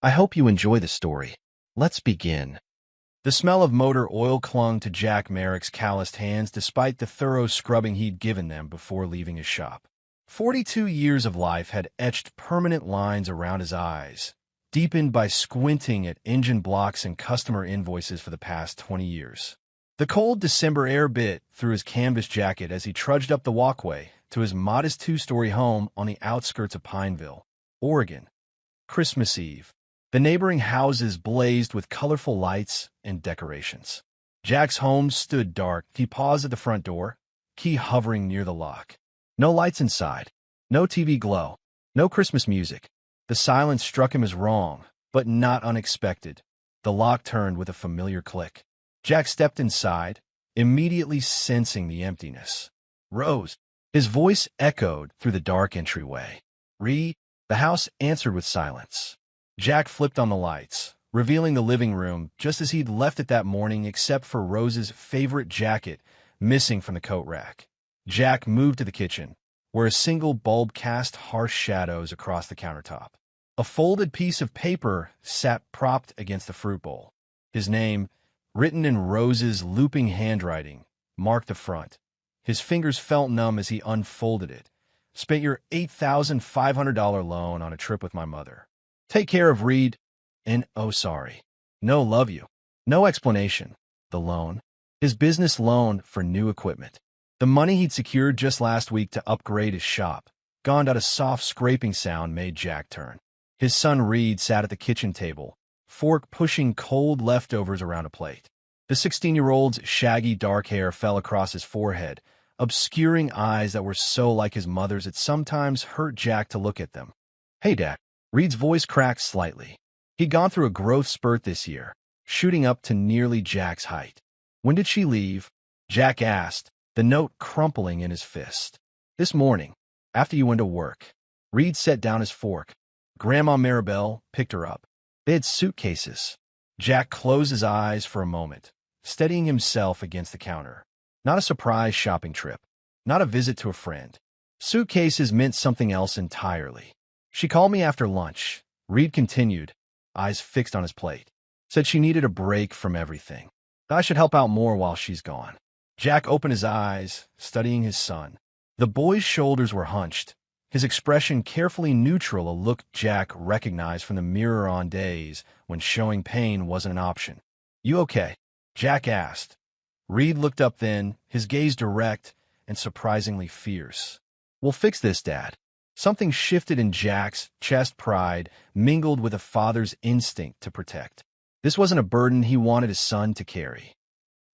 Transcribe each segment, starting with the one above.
I hope you enjoy the story. Let's begin. The smell of motor oil clung to Jack Merrick's calloused hands despite the thorough scrubbing he'd given them before leaving his shop. 42 years of life had etched permanent lines around his eyes, deepened by squinting at engine blocks and customer invoices for the past 20 years. The cold December air bit through his canvas jacket as he trudged up the walkway to his modest two-story home on the outskirts of Pineville, Oregon. Christmas Eve. The neighboring houses blazed with colorful lights and decorations. Jack's home stood dark. He paused at the front door, key hovering near the lock. No lights inside, no TV glow, no Christmas music. The silence struck him as wrong, but not unexpected. The lock turned with a familiar click. Jack stepped inside, immediately sensing the emptiness. "Rose." His voice echoed through the dark entryway. "Reed." The house answered with silence. Jack flipped on the lights, revealing the living room just as he'd left it that morning except for Rose's favorite jacket missing from the coat rack. Jack moved to the kitchen, where a single bulb cast harsh shadows across the countertop. A folded piece of paper sat propped against the fruit bowl. His name, written in Rose's looping handwriting, marked the front. His fingers felt numb as he unfolded it. "Spent your $8,500 loan on a trip with my mother. Take care of Reed, and oh sorry. No love you." No explanation. The loan. His business loan for new equipment. The money he'd secured just last week to upgrade his shop. Gone. A soft scraping sound made Jack turn. His son Reed sat at the kitchen table, fork pushing cold leftovers around a plate. The 16-year-old's shaggy dark hair fell across his forehead, obscuring eyes that were so like his mother's it sometimes hurt Jack to look at them. "Hey, Dad." Reed's voice cracked slightly. He'd gone through a growth spurt this year, shooting up to nearly Jack's height. "When did she leave?" Jack asked, the note crumpling in his fist. "This morning, after you went to work." Reed set down his fork. Grandma Maribel picked her up. They had suitcases. Jack closed his eyes for a moment, steadying himself against the counter. Not a surprise shopping trip. Not a visit to a friend. Suitcases meant something else entirely. "She called me after lunch," Reed continued, eyes fixed on his plate. "Said she needed a break from everything. I should help out more while she's gone." Jack opened his eyes, studying his son. The boy's shoulders were hunched, his expression carefully neutral, a look Jack recognized from the mirror on days when showing pain wasn't an option. "You okay?" Jack asked. Reed looked up then, his gaze direct and surprisingly fierce. "We'll fix this, Dad." Something shifted in Jack's chest, pride mingled with a father's instinct to protect. This wasn't a burden he wanted his son to carry.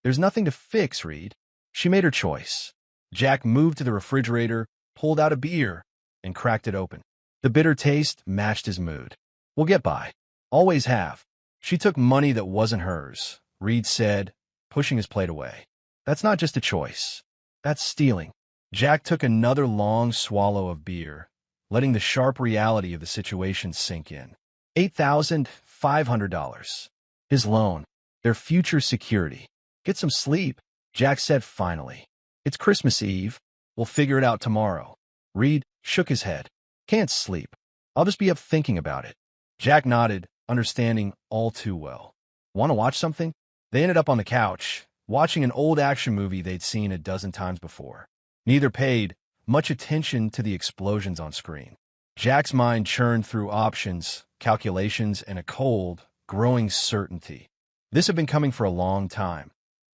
"There's nothing to fix, Reed. She made her choice." Jack moved to the refrigerator, pulled out a beer, and cracked it open. The bitter taste matched his mood. "We'll get by. Always have." "She took money that wasn't hers," Reed said, pushing his plate away. "That's not just a choice. That's stealing." Jack took another long swallow of beer, letting the sharp reality of the situation sink in. $8,500. His loan. Their future security. "Get some sleep," Jack said finally. "It's Christmas Eve. We'll figure it out tomorrow." Reed shook his head. "Can't sleep. I'll just be up thinking about it." Jack nodded, understanding all too well. "Want to watch something?" They ended up on the couch, watching an old action movie they'd seen a dozen times before. Neither paid much attention to the explosions on screen. Jack's mind churned through options, calculations, and a cold, growing certainty. This had been coming for a long time.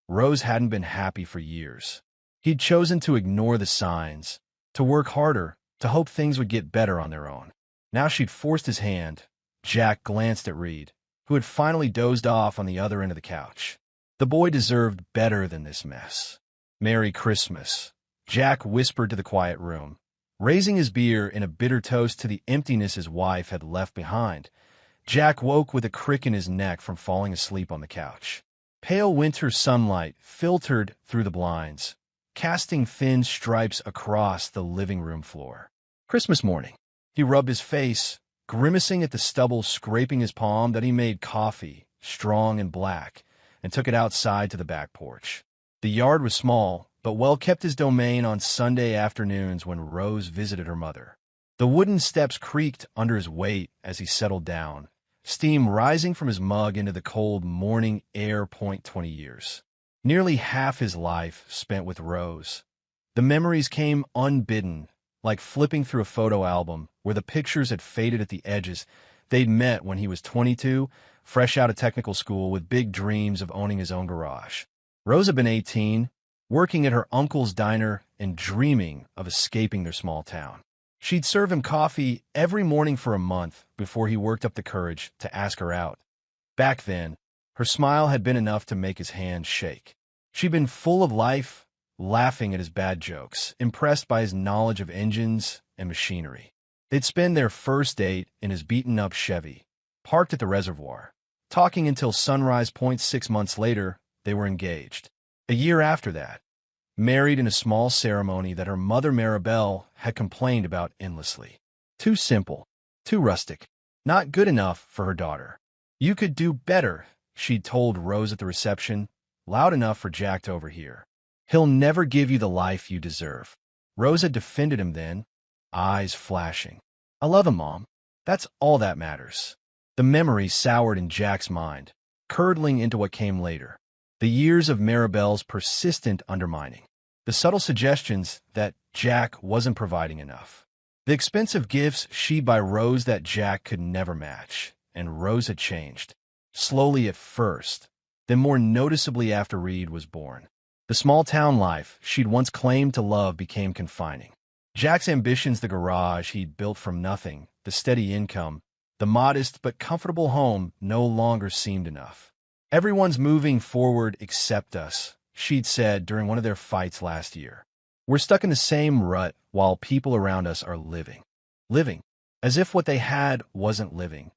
Rose hadn't been happy for years. He'd chosen to ignore the signs, to work harder, to hope things would get better on their own. Now she'd forced his hand. Jack glanced at Reed, who had finally dozed off on the other end of the couch. The boy deserved better than this mess. "Merry Christmas," Jack whispered to the quiet room, raising his beer in a bitter toast to the emptiness his wife had left behind. Jack woke with a crick in his neck from falling asleep on the couch. Pale winter sunlight filtered through the blinds, casting thin stripes across the living room floor. Christmas morning. He rubbed his face, grimacing at the stubble scraping his palm. That he made coffee, strong and black, and took it outside to the back porch. The yard was small, but well kept his domain on Sunday afternoons when Rose visited her mother. The wooden steps creaked under his weight as he settled down, steam rising from his mug into the cold morning air. 20 years. Nearly half his life spent with Rose. The memories came unbidden, like flipping through a photo album where the pictures had faded at the edges. They'd met when he was 22, fresh out of technical school with big dreams of owning his own garage. Rose had been 18, working at her uncle's diner and dreaming of escaping their small town. She'd serve him coffee every morning for a month before he worked up the courage to ask her out. Back then, her smile had been enough to make his hands shake. She'd been full of life, laughing at his bad jokes, impressed by his knowledge of engines and machinery. They'd spend their first date in his beaten-up Chevy, parked at the reservoir, talking until sunrise. 6 months later, they were engaged. A year after that, married in a small ceremony that her mother Maribel had complained about endlessly. Too simple, too rustic, not good enough for her daughter. "You could do better," she'd told Rose at the reception, loud enough for Jack to overhear. "He'll never give you the life you deserve." Rose had defended him then, eyes flashing. "I love him, Mom. That's all that matters." The memory soured in Jack's mind, curdling into what came later. The years of Maribel's persistent undermining. The subtle suggestions that Jack wasn't providing enough. The expensive gifts she'd buy Rose that Jack could never match. And Rose had changed. Slowly at first, then more noticeably after Reed was born. The small-town life she'd once claimed to love became confining. Jack's ambitions, the garage he'd built from nothing, the steady income, the modest but comfortable home no longer seemed enough. "Everyone's moving forward except us," she'd said during one of their fights last year. "We're stuck in the same rut while people around us are living. Living, as if what they had wasn't living."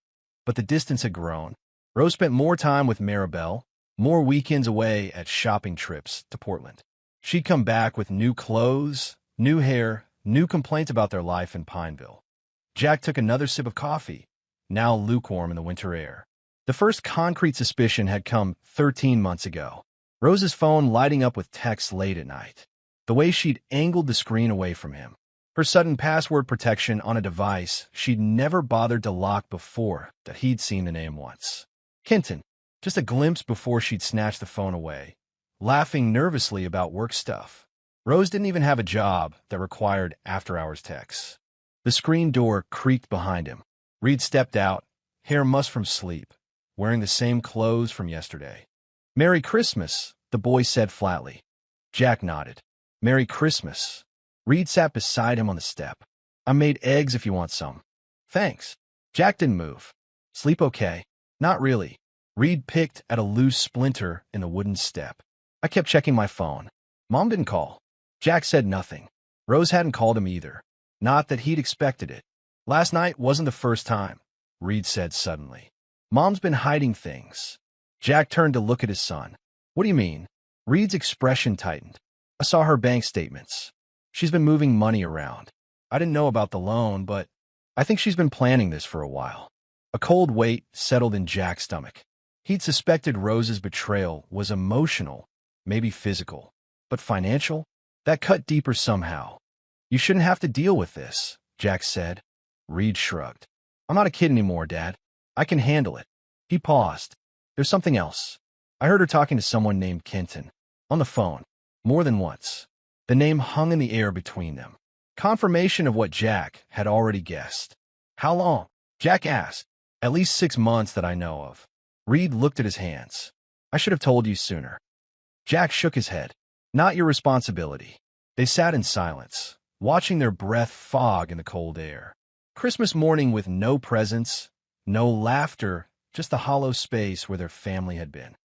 But the distance had grown. Rose spent more time with Maribel, more weekends away at shopping trips to Portland. She'd come back with new clothes, new hair, new complaints about their life in Pineville. Jack took another sip of coffee, now lukewarm in the winter air. The first concrete suspicion had come 13 months ago. Rose's phone lighting up with texts late at night. The way she'd angled the screen away from him. Her sudden password protection on a device she'd never bothered to lock before that he'd seen the name once. Kenton, just a glimpse before she'd snatched the phone away, laughing nervously about work stuff. Rose didn't even have a job that required after-hours texts. The screen door creaked behind him. Reed stepped out, hair mussed from sleep, wearing the same clothes from yesterday. "Merry Christmas," the boy said flatly. Jack nodded. "Merry Christmas." Reed sat beside him on the step. "I made eggs if you want some." "Thanks." Jack didn't move. "Sleep okay?" "Not really." Reed picked at a loose splinter in the wooden step. "I kept checking my phone. Mom didn't call." Jack said nothing. Rose hadn't called him either. Not that he'd expected it. "Last night wasn't the first time," Reed said suddenly. "Mom's been hiding things." Jack turned to look at his son. "What do you mean?" Reed's expression tightened. "I saw her bank statements. She's been moving money around. I didn't know about the loan, but I think she's been planning this for a while." A cold weight settled in Jack's stomach. He'd suspected Rose's betrayal was emotional, maybe physical, but financial? That cut deeper somehow. "You shouldn't have to deal with this," Jack said. Reed shrugged. "I'm not a kid anymore, Dad. I can handle it." He paused. "There's something else. I heard her talking to someone named Kenton. On the phone. More than once." The name hung in the air between them. Confirmation of what Jack had already guessed. "How long?" Jack asked. "At least 6 months that I know of." Reed looked at his hands. "I should have told you sooner." Jack shook his head. "Not your responsibility." They sat in silence, watching their breath fog in the cold air. Christmas morning with no presents, no laughter, just the hollow space where their family had been.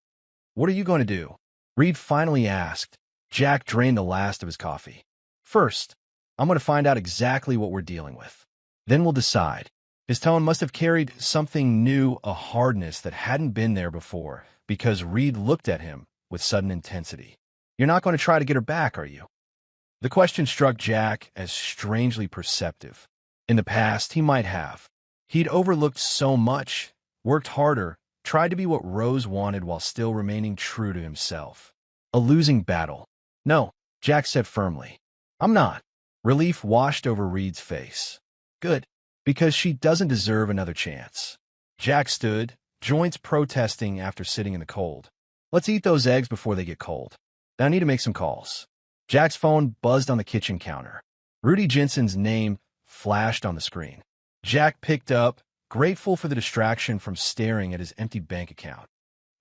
"What are you going to do?" Reed finally asked. Jack drained the last of his coffee. "First, I'm going to find out exactly what we're dealing with. Then we'll decide." His tone must have carried something new, a hardness that hadn't been there before, because Reed looked at him with sudden intensity. "You're not going to try to get her back, are you?" The question struck Jack as strangely perceptive. In the past, he might have. He'd overlooked so much, worked harder, tried to be what Rose wanted while still remaining true to himself. A losing battle. "No," Jack said firmly. "I'm not." Relief washed over Reed's face. "Good, because she doesn't deserve another chance." Jack stood, joints protesting after sitting in the cold. Let's eat those eggs before they get cold. Now I need to make some calls. Jack's phone buzzed on the kitchen counter. Rudy Jensen's name flashed on the screen. Jack picked up, grateful for the distraction from staring at his empty bank account.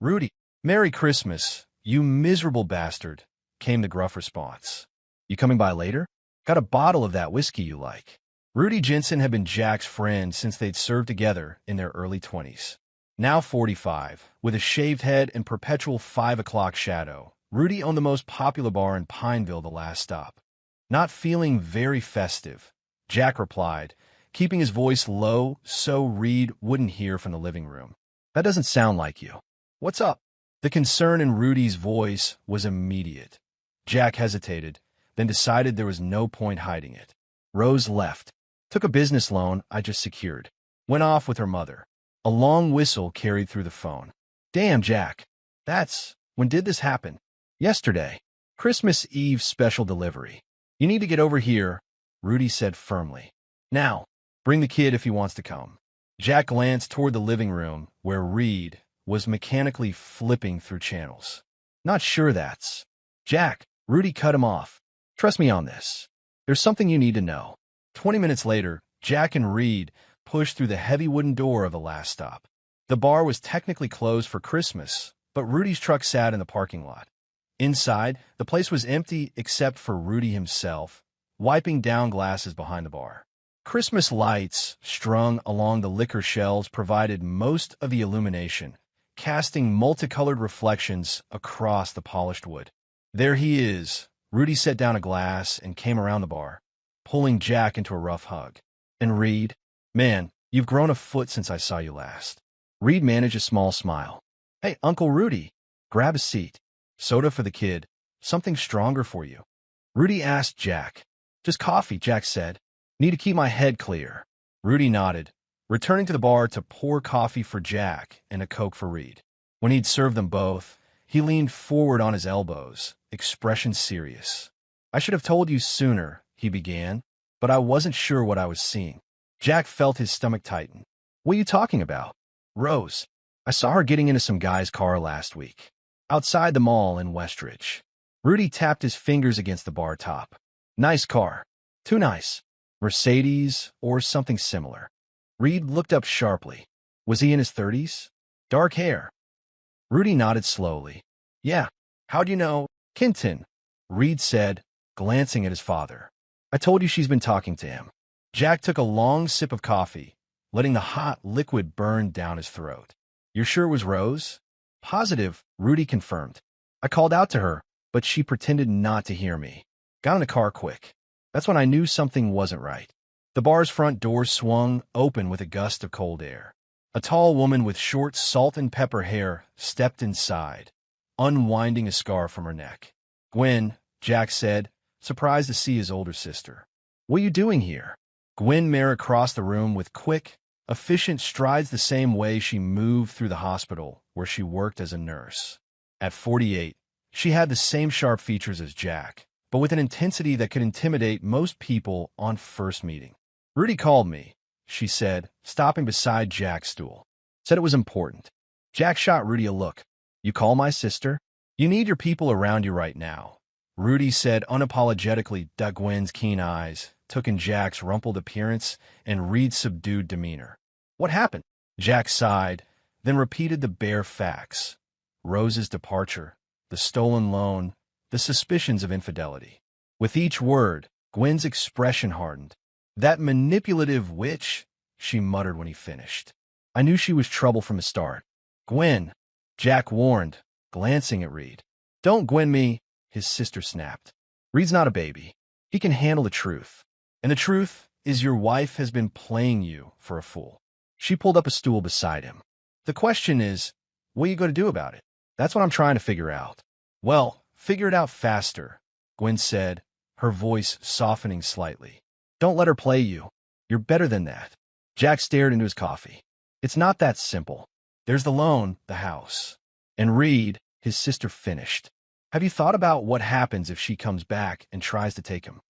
Rudy, Merry Christmas, you miserable bastard, came the gruff response. You coming by later? Got a bottle of that whiskey you like. Rudy Jensen had been Jack's friend since they'd served together in their early 20s. Now 45, with a shaved head and perpetual 5 o'clock shadow, Rudy owned the most popular bar in Pineville, the last stop. Not feeling very festive, Jack replied, keeping his voice low so Reed wouldn't hear from the living room. That doesn't sound like you. What's up? The concern in Rudy's voice was immediate. Jack hesitated, then decided there was no point hiding it. Rose left. Took a business loan I just secured. Went off with her mother. A long whistle carried through the phone. Damn, Jack. When did this happen? Yesterday. Christmas Eve special delivery. You need to get over here, Rudy said firmly. Now, bring the kid if he wants to come. Jack glanced toward the living room, where Reed was mechanically flipping through channels. Not sure that's... Jack, Rudy cut him off. Trust me on this. There's something you need to know. 20 minutes later, Jack and Reed pushed through the heavy wooden door of the last stop. The bar was technically closed for Christmas, but Rudy's truck sat in the parking lot. Inside, the place was empty except for Rudy himself, wiping down glasses behind the bar. Christmas lights strung along the liquor shelves provided most of the illumination, casting multicolored reflections across the polished wood. There he is. Rudy set down a glass and came around the bar, pulling Jack into a rough hug. And Reed, man, you've grown a foot since I saw you last. Reed managed a small smile. Hey, Uncle Rudy, grab a seat. Soda for the kid. Something stronger for you. Rudy asked Jack. Just coffee, Jack said. Need to keep my head clear. Rudy nodded, returning to the bar to pour coffee for Jack and a Coke for Reed. When he'd served them both, he leaned forward on his elbows, expression serious. I should have told you sooner, he began, but I wasn't sure what I was seeing. Jack felt his stomach tighten. What are you talking about? Rose. I saw her getting into some guy's car last week. Outside the mall in Westridge. Rudy tapped his fingers against the bar top. Nice car. Too nice. Mercedes or something similar. Reed looked up sharply. Was he in his 30s? Dark hair. Rudy nodded slowly. Yeah. How'd you know? Kinton. Reed said, glancing at his father. I told you she's been talking to him. Jack took a long sip of coffee, letting the hot liquid burn down his throat. You're sure it was Rose? Positive, Rudy confirmed. I called out to her, but she pretended not to hear me. Got in the car quick. That's when I knew something wasn't right. The bar's front door swung open with a gust of cold air. A tall woman with short salt and pepper hair stepped inside, unwinding a scarf from her neck. Gwen, Jack said, surprised to see his older sister. What are you doing here? Gwen Merrick crossed the room with quick, efficient strides the same way she moved through the hospital where she worked as a nurse. At 48, she had the same sharp features as Jack, but with an intensity that could intimidate most people on first meeting. Rudy called me, she said, stopping beside Jack's stool. Said it was important. Jack shot Rudy a look. You call my sister? You need your people around you right now. Rudy said unapologetically. Gwen's keen eyes took in Jack's rumpled appearance and Reed's subdued demeanor. What happened? Jack sighed, then repeated the bare facts. Rose's departure, the stolen loan, the suspicions of infidelity. With each word, Gwen's expression hardened. That manipulative witch, she muttered when he finished. I knew she was trouble from the start. Gwen, Jack warned, glancing at Reed. Don't Gwen me, his sister snapped. Reed's not a baby. He can handle the truth. And the truth is your wife has been playing you for a fool. She pulled up a stool beside him. The question is, what are you going to do about it? That's what I'm trying to figure out. Well, figure it out faster, Gwen said, her voice softening slightly. Don't let her play you. You're better than that. Jack stared into his coffee. It's not that simple. There's the loan, the house. And Reed, his sister finished. Have you thought about what happens if she comes back and tries to take him?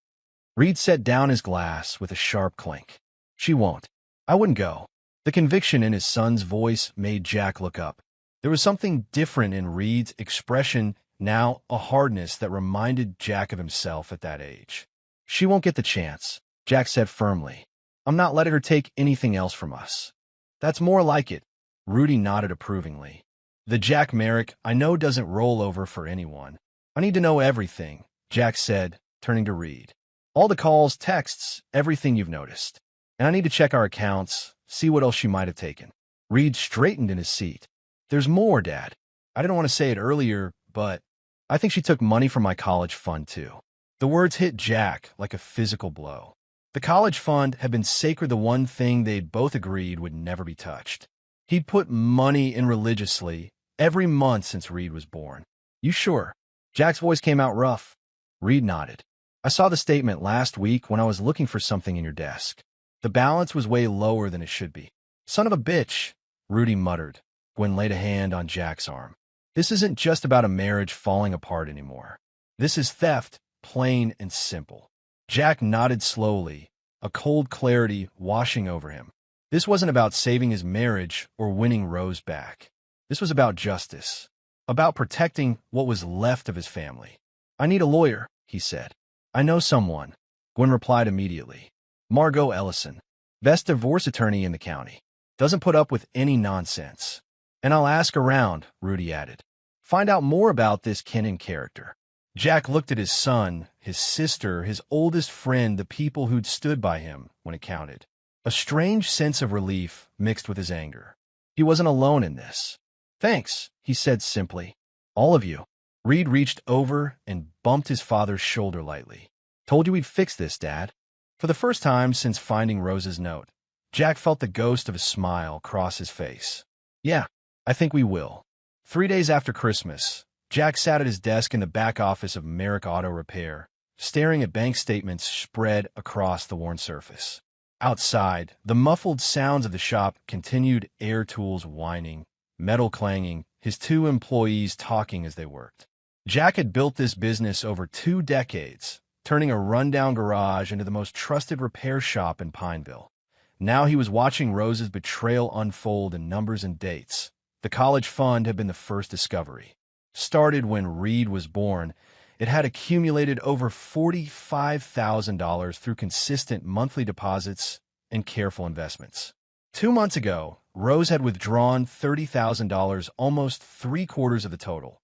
Reed set down his glass with a sharp clink. She won't. I wouldn't go. The conviction in his son's voice made Jack look up. There was something different in Reed's expression now, a hardness that reminded Jack of himself at that age. "She won't get the chance," Jack said firmly. "I'm not letting her take anything else from us." "That's more like it," Rudy nodded approvingly. "The Jack Merrick I know doesn't roll over for anyone. I need to know everything," Jack said, turning to Reed. "All the calls, texts, everything you've noticed. And I need to check our accounts, see what else she might have taken." Reed straightened in his seat. "There's more, Dad. I didn't want to say it earlier, but I think she took money from my college fund, too." The words hit Jack like a physical blow. The college fund had been sacred, the one thing they'd both agreed would never be touched. He'd put money in religiously every month since Reed was born. "You sure?" Jack's voice came out rough. Reed nodded. "I saw the statement last week when I was looking for something in your desk. The balance was way lower than it should be." "Son of a bitch," Rudy muttered. Gwen laid a hand on Jack's arm. "This isn't just about a marriage falling apart anymore. This is theft, plain and simple." Jack nodded slowly, a cold clarity washing over him. This wasn't about saving his marriage or winning Rose back. This was about justice, about protecting what was left of his family. "I need a lawyer," he said. "I know someone," Gwen replied immediately. "Margot Ellison, best divorce attorney in the county. Doesn't put up with any nonsense." "And I'll ask around," Rudy added. "Find out more about this Kenan character." Jack looked at his son, his sister, his oldest friend, the people who'd stood by him when it counted. A strange sense of relief mixed with his anger. He wasn't alone in this. "Thanks," he said simply. "All of you." Reed reached over and bumped his father's shoulder lightly. "Told you we'd fix this, Dad." For the first time since finding Rose's note, Jack felt the ghost of a smile cross his face. "Yeah, I think we will." 3 days after Christmas, Jack sat at his desk in the back office of Merrick Auto Repair, staring at bank statements spread across the worn surface. Outside, the muffled sounds of the shop continued, air tools whining, metal clanging, his 2 employees talking as they worked. Jack had built this business over 2 decades, turning a rundown garage into the most trusted repair shop in Pineville. Now he was watching Rose's betrayal unfold in numbers and dates. The college fund had been the first discovery. Started when Reed was born, it had accumulated over $45,000 through consistent monthly deposits and careful investments. 2 months ago, Rose had withdrawn $30,000, almost 3/4 of the total.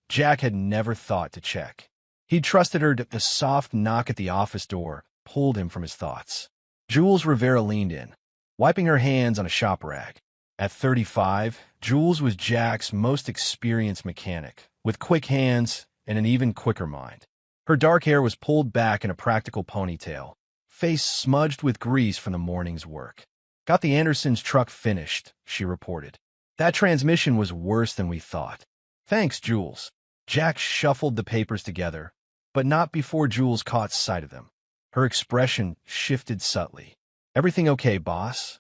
Jack had never thought to check. He trusted her. A soft knock at the office door pulled him from his thoughts. Jules Rivera leaned in, wiping her hands on a shop rag. At 35, Jules was Jack's most experienced mechanic, with quick hands and an even quicker mind. Her dark hair was pulled back in a practical ponytail, face smudged with grease from the morning's work. "Got the Andersons' truck finished," she reported. "That transmission was worse than we thought." "Thanks, Jules." Jack shuffled the papers together, but not before Jules caught sight of them. Her expression shifted subtly. "Everything okay, boss?"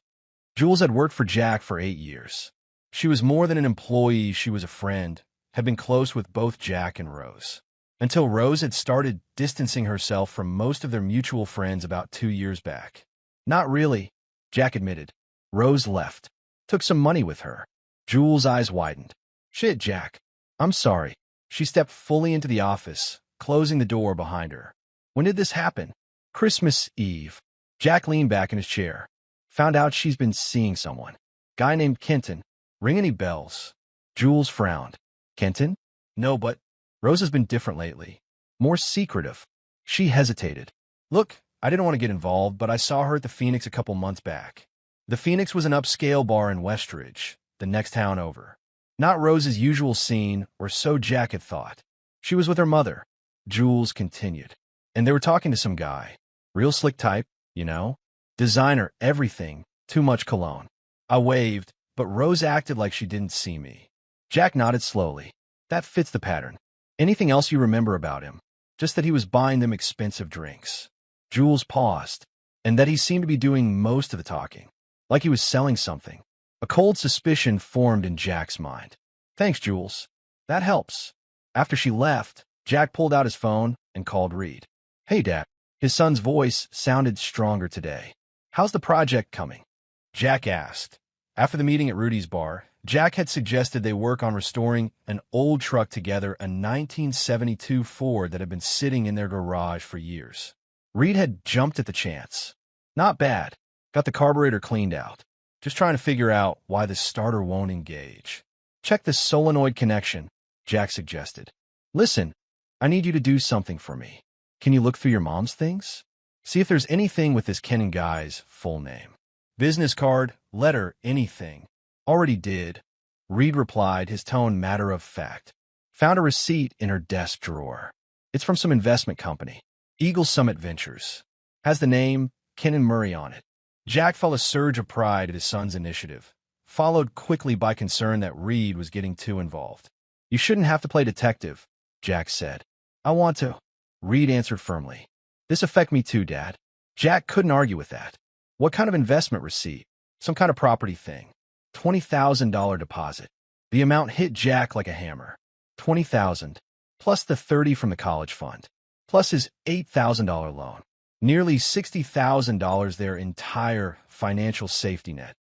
Jules had worked for Jack for 8 years. She was more than an employee, she was a friend, had been close with both Jack and Rose. Until Rose had started distancing herself from most of their mutual friends about 2 years back. "Not really," Jack admitted. "Rose left. Took some money with her." Jules' eyes widened. "Shit, Jack. I'm sorry." She stepped fully into the office, closing the door behind her. "When did this happen?" "Christmas Eve." Jack leaned back in his chair. "Found out she's been seeing someone. Guy named Kenton. Ring any bells?" Jules frowned. "Kenton? No, but Rose has been different lately. More secretive." She hesitated. "Look, I didn't want to get involved, but I saw her at the Phoenix a couple months back." The Phoenix was an upscale bar in Westridge, the next town over. Not Rose's usual scene, or so Jack had thought. She was with her mother. Jules continued. "And they were talking to some guy. Real slick type, you know? Designer, everything, too much cologne." I waved, but Rose acted like she didn't see me. Jack nodded slowly. "That fits the pattern. Anything else you remember about him?" "Just that he was buying them expensive drinks." Jules paused, and that he seemed to be doing most of the talking, like he was selling something. A cold suspicion formed in Jack's mind. "Thanks, Jules. That helps." After she left, Jack pulled out his phone and called Reed. "Hey, Dad." His son's voice sounded stronger today. "How's the project coming?" Jack asked, After the meeting at Rudy's bar, Jack had suggested they work on restoring an old truck together, a 1972 Ford that had been sitting in their garage for years. Reed had jumped at the chance. Not bad. Got the carburetor cleaned out. Just trying to figure out why the starter won't engage. Check the solenoid connection, Jack suggested. Listen, I need you to do something for me. Can you look through your mom's things? See if there's anything with this Ken guy's full name. Business card, letter, anything. Already did. Reed replied, his tone matter of fact. Found a receipt in her desk drawer. It's from some investment company. Eagle Summit Ventures. Has the name Ken Murray on it. Jack felt a surge of pride at his son's initiative, followed quickly by concern that Reed was getting too involved. You shouldn't have to play detective, Jack said. I want to. Reed answered firmly. This affects me too, Dad. Jack couldn't argue with that. What kind of investment receipt? Some kind of property thing. $20,000 deposit. The amount hit Jack like a hammer. $20,000, plus the $30,000 from the college fund, plus his $8,000 loan. Nearly $60,000, their entire financial safety net.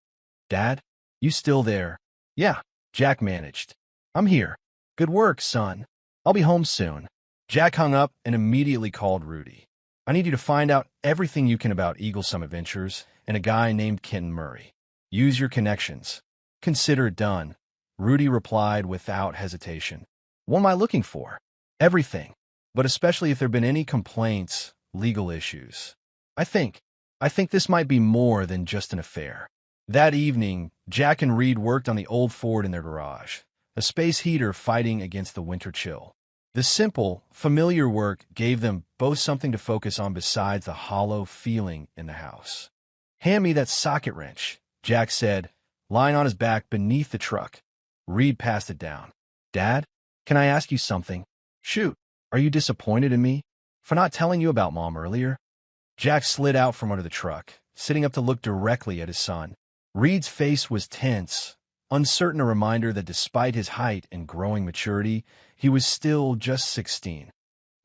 Dad, you still there? Yeah, Jack managed. I'm here. Good work, son. I'll be home soon. Jack hung up and immediately called Rudy. I need you to find out everything you can about Eagle Summit Ventures and a guy named Ken Murray. Use your connections. Consider it done. Rudy replied without hesitation. What am I looking for? Everything, but especially if there have been any complaints, legal issues. I think this might be more than just an affair. That evening, Jack and Reed worked on the old Ford in their garage, a space heater fighting against the winter chill. The simple, familiar work gave them both something to focus on besides the hollow feeling in the house. Hand me that socket wrench, Jack said, lying on his back beneath the truck. Reed passed it down. Dad, can I ask you something? Shoot, are you disappointed in me for not telling you about Mom earlier? Jack slid out from under the truck, sitting up to look directly at his son. Reed's face was tense, uncertain, a reminder that despite his height and growing maturity, he was still just 16.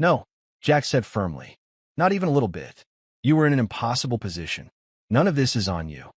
No, Jack said firmly. Not even a little bit. You were in an impossible position. None of this is on you.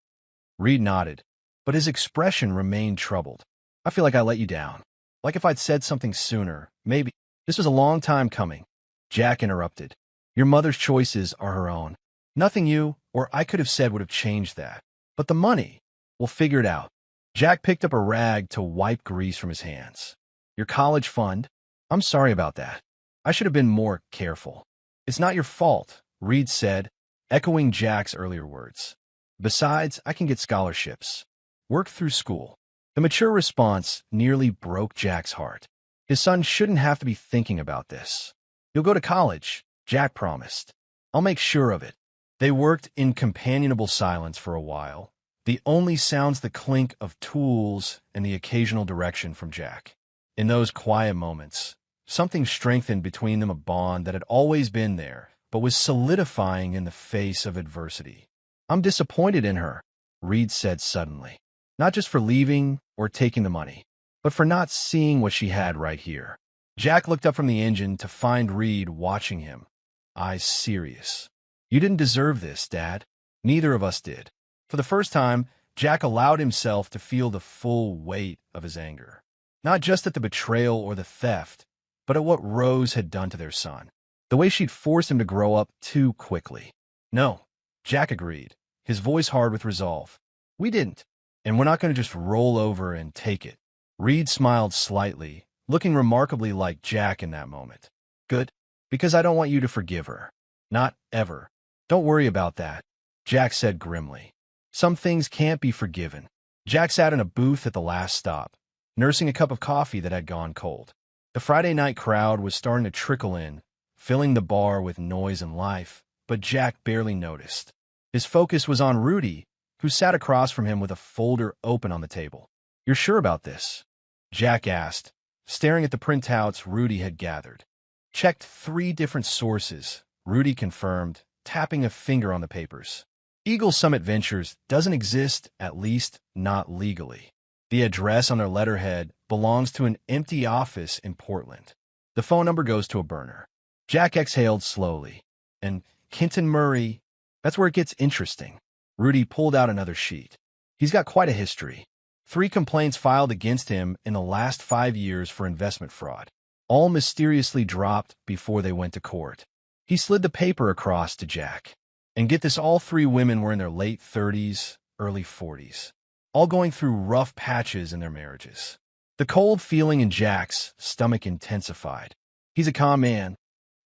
Reed nodded, but his expression remained troubled. I feel like I let you down. Like if I'd said something sooner, maybe. This was a long time coming. Jack interrupted. Your mother's choices are her own. Nothing you or I could have said would have changed that. But the money, we'll figure it out. Jack picked up a rag to wipe grease from his hands. Your college fund? I'm sorry about that. I should have been more careful. It's not your fault, Reed said, echoing Jack's earlier words. Besides, I can get scholarships. Work through school. The mature response nearly broke Jack's heart. His son shouldn't have to be thinking about this. You'll go to college, Jack promised. I'll make sure of it. They worked in companionable silence for a while, the only sounds the clink of tools and the occasional direction from Jack. In those quiet moments, something strengthened between them, a bond that had always been there, but was solidifying in the face of adversity. I'm disappointed in her, Reed said suddenly. Not just for leaving or taking the money, but for not seeing what she had right here. Jack looked up from the engine to find Reed watching him, eyes serious. You didn't deserve this, Dad. Neither of us did. For the first time, Jack allowed himself to feel the full weight of his anger. Not just at the betrayal or the theft, but at what Rose had done to their son. The way she'd forced him to grow up too quickly. No, Jack agreed, his voice hard with resolve. We didn't, and we're not going to just roll over and take it. Reed smiled slightly, looking remarkably like Jack in that moment. Good, because I don't want you to forgive her. Not ever. Don't worry about that, Jack said grimly. Some things can't be forgiven. Jack sat in a booth at the last stop, nursing a cup of coffee that had gone cold. The Friday night crowd was starting to trickle in, filling the bar with noise and life, but Jack barely noticed. His focus was on Rudy, who sat across from him with a folder open on the table. You're sure about this? Jack asked, staring at the printouts Rudy had gathered. Checked 3 different sources, Rudy confirmed, tapping a finger on the papers. Eagle Summit Ventures doesn't exist, at least not legally. The address on their letterhead belongs to an empty office in Portland. The phone number goes to a burner. Jack exhaled slowly. And Kenton Murray, that's where it gets interesting. Rudy pulled out another sheet. He's got quite a history. 3 complaints filed against him in the last 5 years for investment fraud, all mysteriously dropped before they went to court. He slid the paper across to Jack. And get this, all 3 women were in their late 30s, early 40s, all going through rough patches in their marriages. The cold feeling in Jack's stomach intensified. He's a calm man.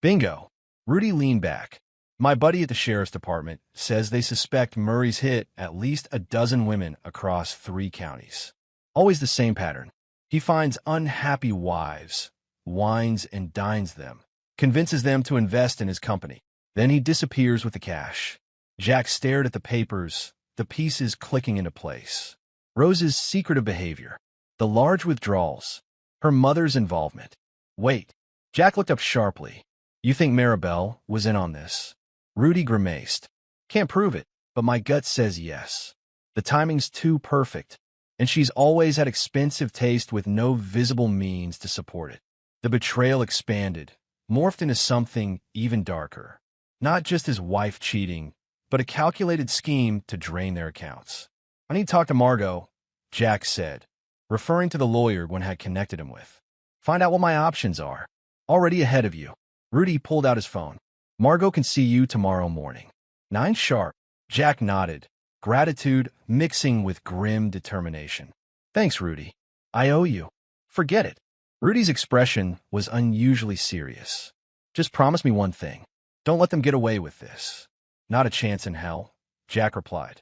Bingo. Rudy leaned back. My buddy at the sheriff's department says they suspect Murray's hit at least a dozen women across 3 counties. Always the same pattern. He finds unhappy wives, wines and dines them, convinces them to invest in his company. Then he disappears with the cash. Jack stared at the papers, the pieces clicking into place. Rose's secretive behavior, the large withdrawals, her mother's involvement. Wait. Jack looked up sharply. You think Maribel was in on this? Rudy grimaced. Can't prove it, but my gut says yes. The timing's too perfect, and she's always had expensive taste with no visible means to support it. The betrayal expanded, morphed into something even darker. Not just his wife cheating, but a calculated scheme to drain their accounts. I need to talk to Margot, Jack said, referring to the lawyer Gwen had connected him with. Find out what my options are. Already ahead of you. Rudy pulled out his phone. Margot can see you tomorrow morning. 9 sharp. Jack nodded, gratitude mixing with grim determination. Thanks, Rudy. I owe you. Forget it. Rudy's expression was unusually serious. Just promise me one thing. Don't let them get away with this. Not a chance in hell, Jack replied.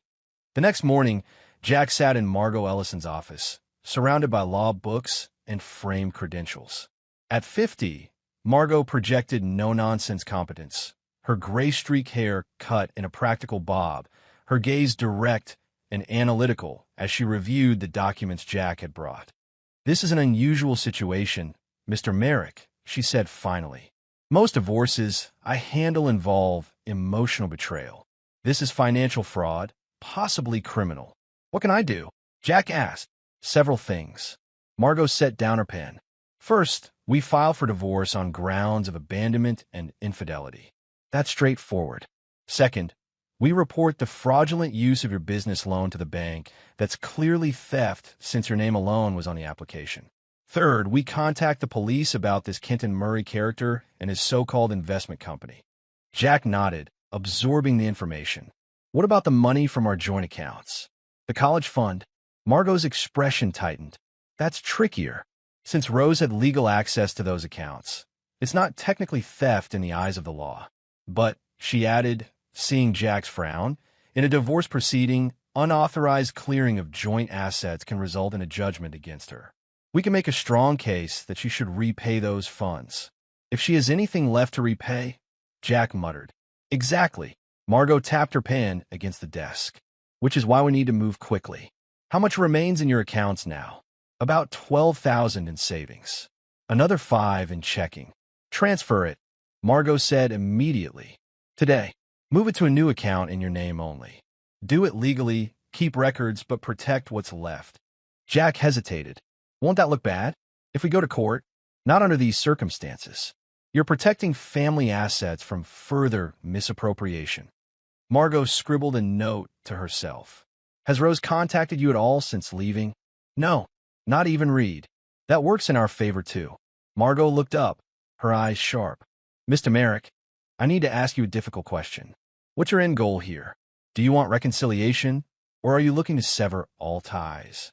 The next morning, Jack sat in Margot Ellison's office, surrounded by law books and framed credentials. At 50, Margot projected no-nonsense competence, her gray streak hair cut in a practical bob, her gaze direct and analytical as she reviewed the documents Jack had brought. This is an unusual situation, Mr. Merrick, she said finally. Most divorces I handle involve emotional betrayal. This is financial fraud, possibly criminal. What can I do? Jack asked. Several things. Margot set down her pen. First, we file for divorce on grounds of abandonment and infidelity. That's straightforward. Second, we report the fraudulent use of your business loan to the bank that's clearly theft since your name alone was on the application. Third, we contact the police about this Kenton Murray character and his so-called investment company. Jack nodded, absorbing the information. What about the money from our joint accounts? The college fund? Margot's expression tightened. That's trickier. Since Rose had legal access to those accounts, it's not technically theft in the eyes of the law. But, she added, seeing Jack's frown, in a divorce proceeding, unauthorized clearing of joint assets can result in a judgment against her. We can make a strong case that she should repay those funds. If she has anything left to repay, Jack muttered. Exactly. Margot tapped her pen against the desk. Which is why we need to move quickly. How much remains in your accounts now? About $12,000 in savings. Another $5,000 in checking. Transfer it, Margot said immediately. Today. Move it to a new account in your name only. Do it legally, keep records, but protect what's left. Jack hesitated. Won't that look bad? If we go to court? Not under these circumstances. You're protecting family assets from further misappropriation. Margot scribbled a note to herself. Has Rose contacted you at all since leaving? No, not even Reed. That works in our favor too. Margot looked up, her eyes sharp. Mr. Merrick, I need to ask you a difficult question. What's your end goal here? Do you want reconciliation, or are you looking to sever all ties?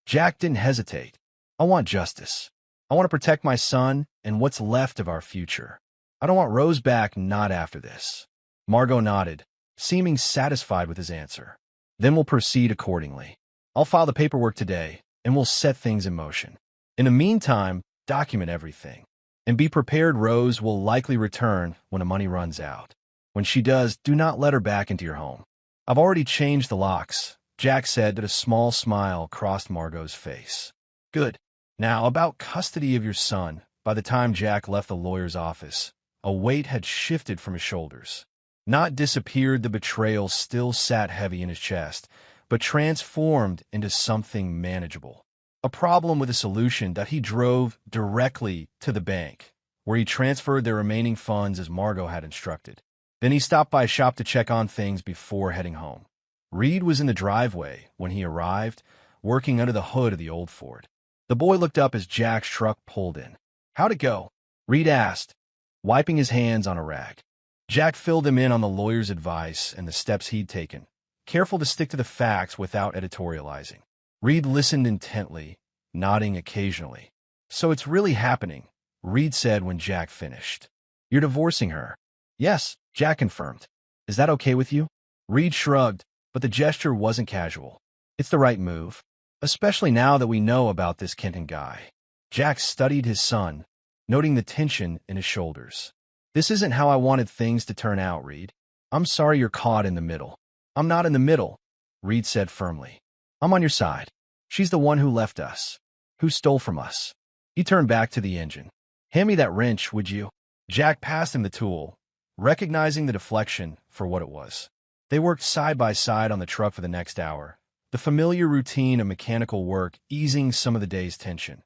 Jack didn't hesitate. I want justice. I want to protect my son and what's left of our future. I don't want Rose back, not after this. Margot nodded, seeming satisfied with his answer. Then we'll proceed accordingly. I'll file the paperwork today, and we'll set things in motion. In the meantime, document everything. And be prepared, Rose will likely return when the money runs out. When she does, do not let her back into your home. I've already changed the locks, Jack said, and a small smile crossed Margot's face. Good. Now, about custody of your son. By the time Jack left the lawyer's office, a weight had shifted from his shoulders. Not disappeared, the betrayal still sat heavy in his chest, but transformed into something manageable. A problem with a solution that he drove directly to the bank, where he transferred their remaining funds as Margot had instructed. Then he stopped by a shop to check on things before heading home. Reed was in the driveway when he arrived, working under the hood of the old Ford. The boy looked up as Jack's truck pulled in. "How'd it go?" Reed asked, wiping his hands on a rag. Jack filled him in on the lawyer's advice and the steps he'd taken, careful to stick to the facts without editorializing. Reed listened intently, nodding occasionally. "So it's really happening," Reed said when Jack finished. "You're divorcing her?" "Yes," Jack confirmed. "Is that okay with you?" Reed shrugged, but the gesture wasn't casual. "It's the right move, especially now that we know about this Kenton guy." Jack studied his son, noting the tension in his shoulders. "This isn't how I wanted things to turn out, Reed. I'm sorry you're caught in the middle." "I'm not in the middle," Reed said firmly. "I'm on your side. She's the one who left us, who stole from us." He turned back to the engine. "Hand me that wrench, would you?" Jack passed him the tool, recognizing the deflection for what it was. They worked side by side on the truck for the next hour, the familiar routine of mechanical work easing some of the day's tension.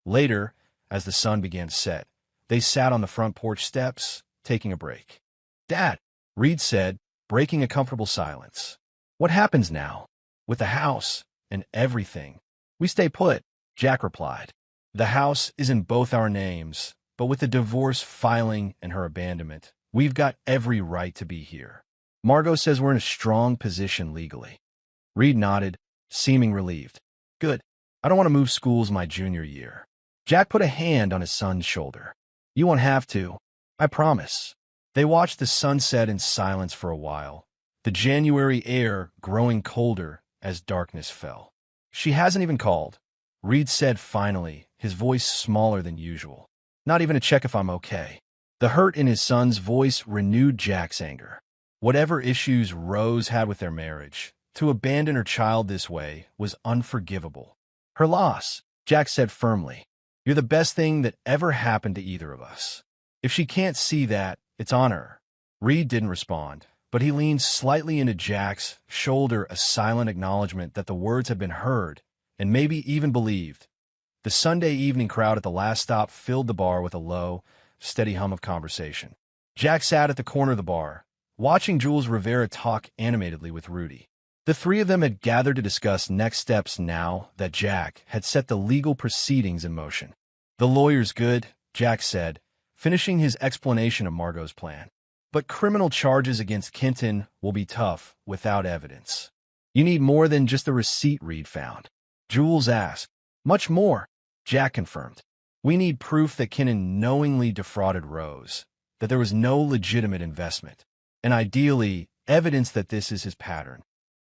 Later, as the sun began to set, they sat on the front porch steps, taking a break. "Dad," Reed said, breaking a comfortable silence. "What happens now? With the house and everything?" "We stay put," Jack replied. "The house is in both our names, but with the divorce filing and her abandonment, we've got every right to be here. Margot says we're in a strong position legally." Reed nodded, seeming relieved. "Good. I don't want to move schools my junior year." Jack put a hand on his son's shoulder. "You won't have to. I promise." They watched the sunset in silence for a while, the January air growing colder as darkness fell. "She hasn't even called," Reed said finally, his voice smaller than usual. "Not even to check if I'm okay." The hurt in his son's voice renewed Jack's anger. Whatever issues Rose had with their marriage, to abandon her child this way was unforgivable. "Her loss," Jack said firmly. "You're the best thing that ever happened to either of us. If she can't see that, it's on her." Reed didn't respond, but he leaned slightly into Jack's shoulder, a silent acknowledgement that the words had been heard and maybe even believed. The Sunday evening crowd at the last stop filled the bar with a low, steady hum of conversation. Jack sat at the corner of the bar, watching Jules Rivera talk animatedly with Rudy. The three of them had gathered to discuss next steps now that Jack had set the legal proceedings in motion. "The lawyer's good," Jack said, finishing his explanation of Margot's plan. "But criminal charges against Kenton will be tough without evidence." "You need more than just the receipt Reed found," Jules asked. "Much more," Jack confirmed. "We need proof that Kenton knowingly defrauded Rose, that there was no legitimate investment, and ideally, evidence that this is his pattern."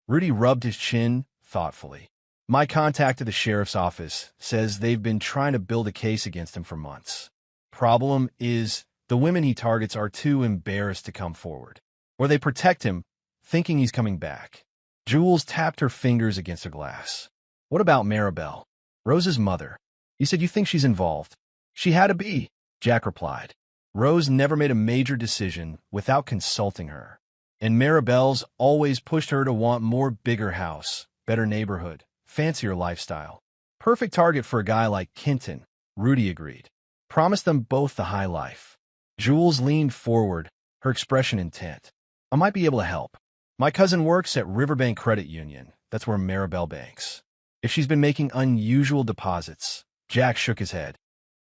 Rudy rubbed his chin thoughtfully. "My contact at the sheriff's office says they've been trying to build a case against him for months. Problem is, the women he targets are too embarrassed to come forward. Or they protect him, thinking he's coming back." Jules tapped her fingers against a glass. "What about Maribel, Rose's mother? You said you think she's involved." "She had to be," Jack replied. "Rose never made a major decision without consulting her. And Maribel's always pushed her to want more, bigger house, better neighborhood, fancier lifestyle. Perfect target for a guy like Kenton," Rudy agreed. "Promised them both the high life." Jules leaned forward, her expression intent. "I might be able to help. My cousin works at Riverbank Credit Union. That's where Maribel banks. If she's been making unusual deposits." Jack shook his head.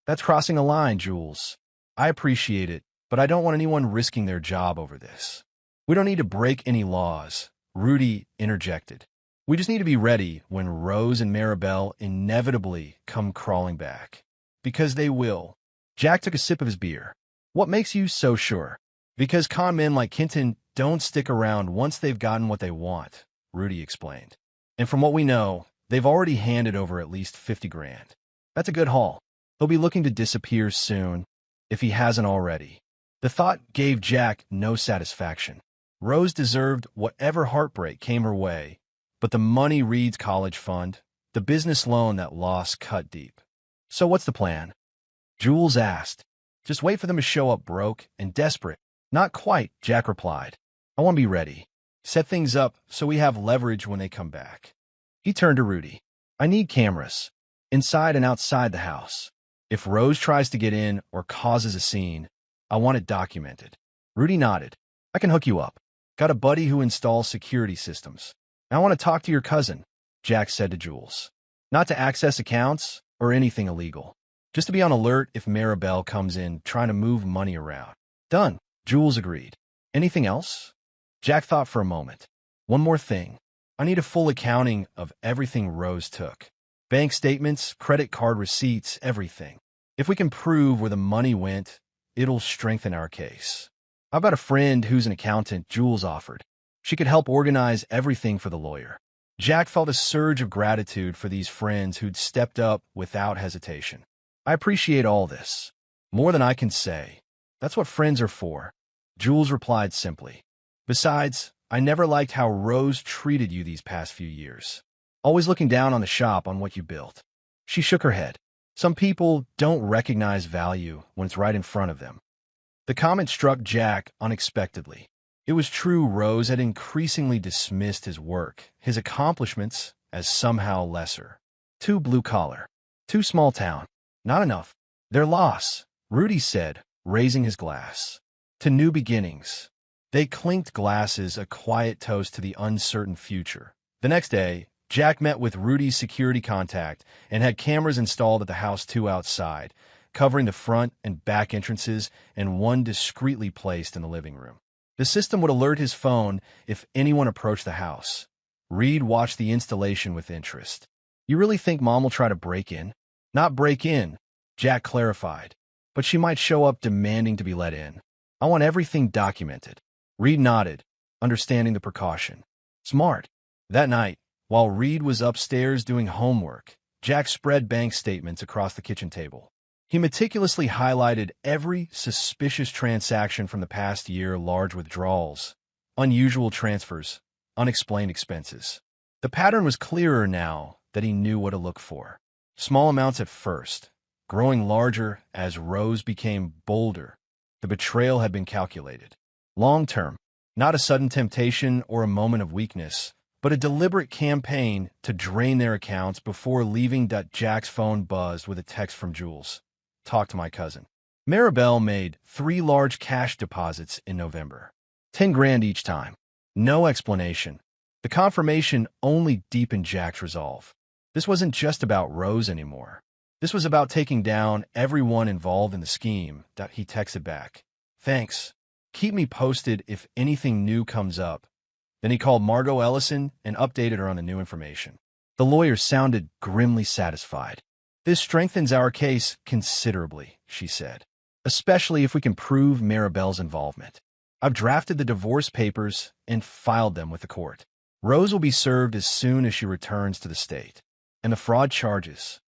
"That's crossing a line, Jules. I appreciate it, but I don't want anyone risking their job over this." "We don't need to break any laws," Rudy interjected. "We just need to be ready when Rose and Maribel inevitably come crawling back. Because they will." Jack took a sip of his beer. "What makes you so sure?" "Because con men like Kenton don't stick around once they've gotten what they want," Rudy explained. "And from what we know, they've already handed over at least 50 grand. That's a good haul. He'll be looking to disappear soon, if he hasn't already." The thought gave Jack no satisfaction. Rose deserved whatever heartbreak came her way, but the money Reed's college fund, the business loan that loss cut deep. "So what's the plan?" Jules asked. "Just wait for them to show up broke and desperate." "Not quite," Jack replied. "I want to be ready. Set things up so we have leverage when they come back." He turned to Rudy. "I need cameras, inside and outside the house. If Rose tries to get in or causes a scene, I want it documented." Rudy nodded. "I can hook you up. Got a buddy who installs security systems." "I want to talk to your cousin," Jack said to Jules. "Not to access accounts or anything illegal. Just to be on alert if Maribel comes in trying to move money around." "Done," Jules agreed. "Anything else?" Jack thought for a moment. "One more thing. I need a full accounting of everything Rose took. Bank statements, credit card receipts, everything. If we can prove where the money went, it'll strengthen our case." "I've got a friend who's an accountant," Jules offered. "She could help organize everything for the lawyer." Jack felt a surge of gratitude for these friends who'd stepped up without hesitation. "I appreciate all this. More than I can say. That's what friends are for," Jules replied simply. "Besides, I never liked how Rose treated you these past few years. Always looking down on the shop on what you built." She shook her head. "Some people don't recognize value when it's right in front of them." The comment struck Jack unexpectedly. It was true Rose had increasingly dismissed his work, his accomplishments, as somehow lesser. Too blue-collar. Too small-town. Not enough. "Their loss," Rudy said, raising his glass. "To new beginnings." They clinked glasses, a quiet toast to the uncertain future. The next day, Jack met with Rudy's security contact and had cameras installed at the house 2 outside, covering the front and back entrances and one discreetly placed in the living room. The system would alert his phone if anyone approached the house. Reed watched the installation with interest. "You really think Mom will try to break in?" "Not break in," Jack clarified, "but she might show up demanding to be let in. I want everything documented." Reed nodded, understanding the precaution. "Smart." That night, while Reed was upstairs doing homework, Jack spread bank statements across the kitchen table. He meticulously highlighted every suspicious transaction from the past year: large withdrawals, unusual transfers, unexplained expenses. The pattern was clearer now that he knew what to look for. Small amounts at first, growing larger as Rose became bolder. The betrayal had been calculated. Long-term, not a sudden temptation or a moment of weakness, but a deliberate campaign to drain their accounts before leaving. Jack's phone buzzed with a text from Jules. "Talk to my cousin." Maribel made 3 large cash deposits in November. 10 grand each time. No explanation. The confirmation only deepened Jack's resolve. This wasn't just about Rose anymore. This was about taking down everyone involved in the scheme. He texted back. "Thanks. Keep me posted if anything new comes up." Then he called Margot Ellison and updated her on the new information. The lawyer sounded grimly satisfied. "This strengthens our case considerably," she said, "especially if we can prove Maribel's involvement. I've drafted the divorce papers and filed them with the court. Rose will be served as soon as she returns to the state." "And the fraud charges?"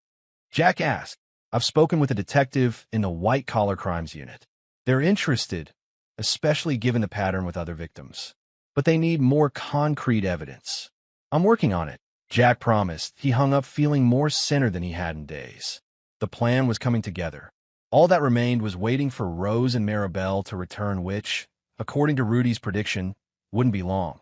Jack asked. "I've spoken with a detective in the white-collar crimes unit. They're interested, especially given the pattern with other victims. But they need more concrete evidence." "I'm working on it," Jack promised. He hung up feeling more centered than he had in days. The plan was coming together. All that remained was waiting for Rose and Maribel to return, which, according to Rudy's prediction, wouldn't be long.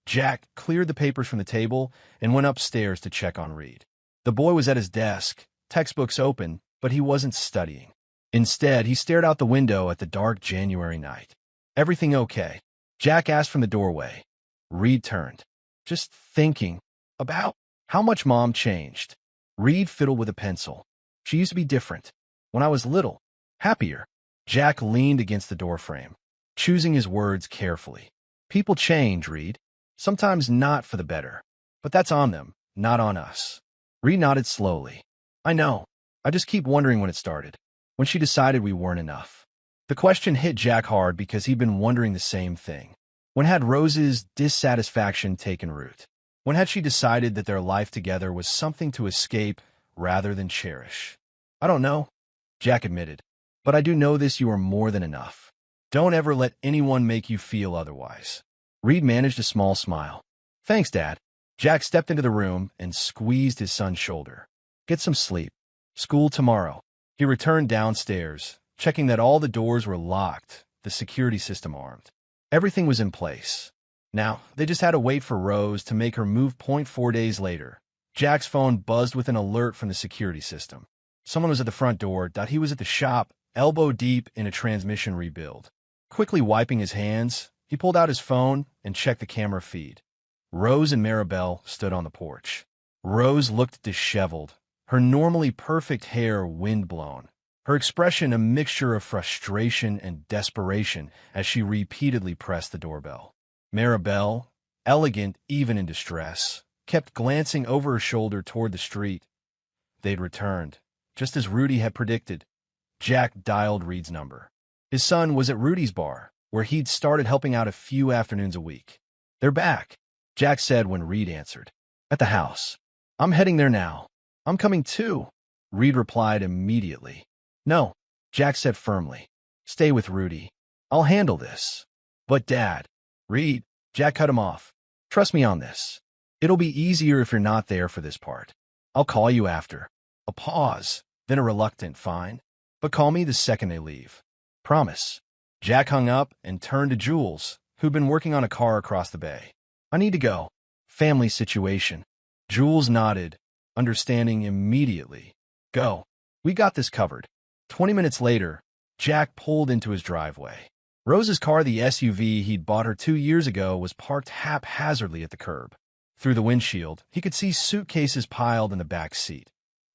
Jack cleared the papers from the table and went upstairs to check on Reed. The boy was at his desk, textbooks open, but he wasn't studying. Instead, he stared out the window at the dark January night. "Everything okay?" Jack asked from the doorway. Reed turned. "Just thinking about how much Mom changed." Reed fiddled with a pencil. "She used to be different. When I was little. Happier." Jack leaned against the doorframe, choosing his words carefully. "People change, Reed. Sometimes not for the better. But that's on them, not on us." Reed nodded slowly. "I know. I just keep wondering when it started. When she decided we weren't enough." The question hit Jack hard because he'd been wondering the same thing. When had Rose's dissatisfaction taken root? When had she decided that their life together was something to escape rather than cherish? "I don't know," Jack admitted. "But I do know this: you are more than enough. Don't ever let anyone make you feel otherwise." Reed managed a small smile. "Thanks, Dad." Jack stepped into the room and squeezed his son's shoulder. "Get some sleep. School tomorrow." He returned downstairs, checking that all the doors were locked, the security system armed. Everything was in place. Now, they just had to wait for Rose to make her move. 4 days later, Jack's phone buzzed with an alert from the security system. Someone was at the front door. He was at the shop, elbow deep in a transmission rebuild. Quickly wiping his hands, he pulled out his phone and checked the camera feed. Rose and Maribel stood on the porch. Rose looked disheveled, her normally perfect hair windblown, her expression a mixture of frustration and desperation as she repeatedly pressed the doorbell. Maribel, elegant even in distress, kept glancing over her shoulder toward the street. They'd returned, just as Rudy had predicted. Jack dialed Reed's number. His son was at Rudy's bar, where he'd started helping out a few afternoons a week. "They're back," Jack said when Reed answered. "At the house. I'm heading there now." "I'm coming too," Reed replied immediately. "No," Jack said firmly. "Stay with Rudy. I'll handle this." "But Dad." "Reed," Jack cut him off. "Trust me on this. It'll be easier if you're not there for this part. I'll call you after." A pause, then a reluctant "fine, but call me the second they leave. Promise." Jack hung up and turned to Jules, who'd been working on a car across the bay. "I need to go. Family situation." Jules nodded, understanding immediately. "Go. We got this covered." 20 minutes later, Jack pulled into his driveway. Rose's car, the SUV he'd bought her 2 years ago, was parked haphazardly at the curb. Through the windshield, he could see suitcases piled in the back seat.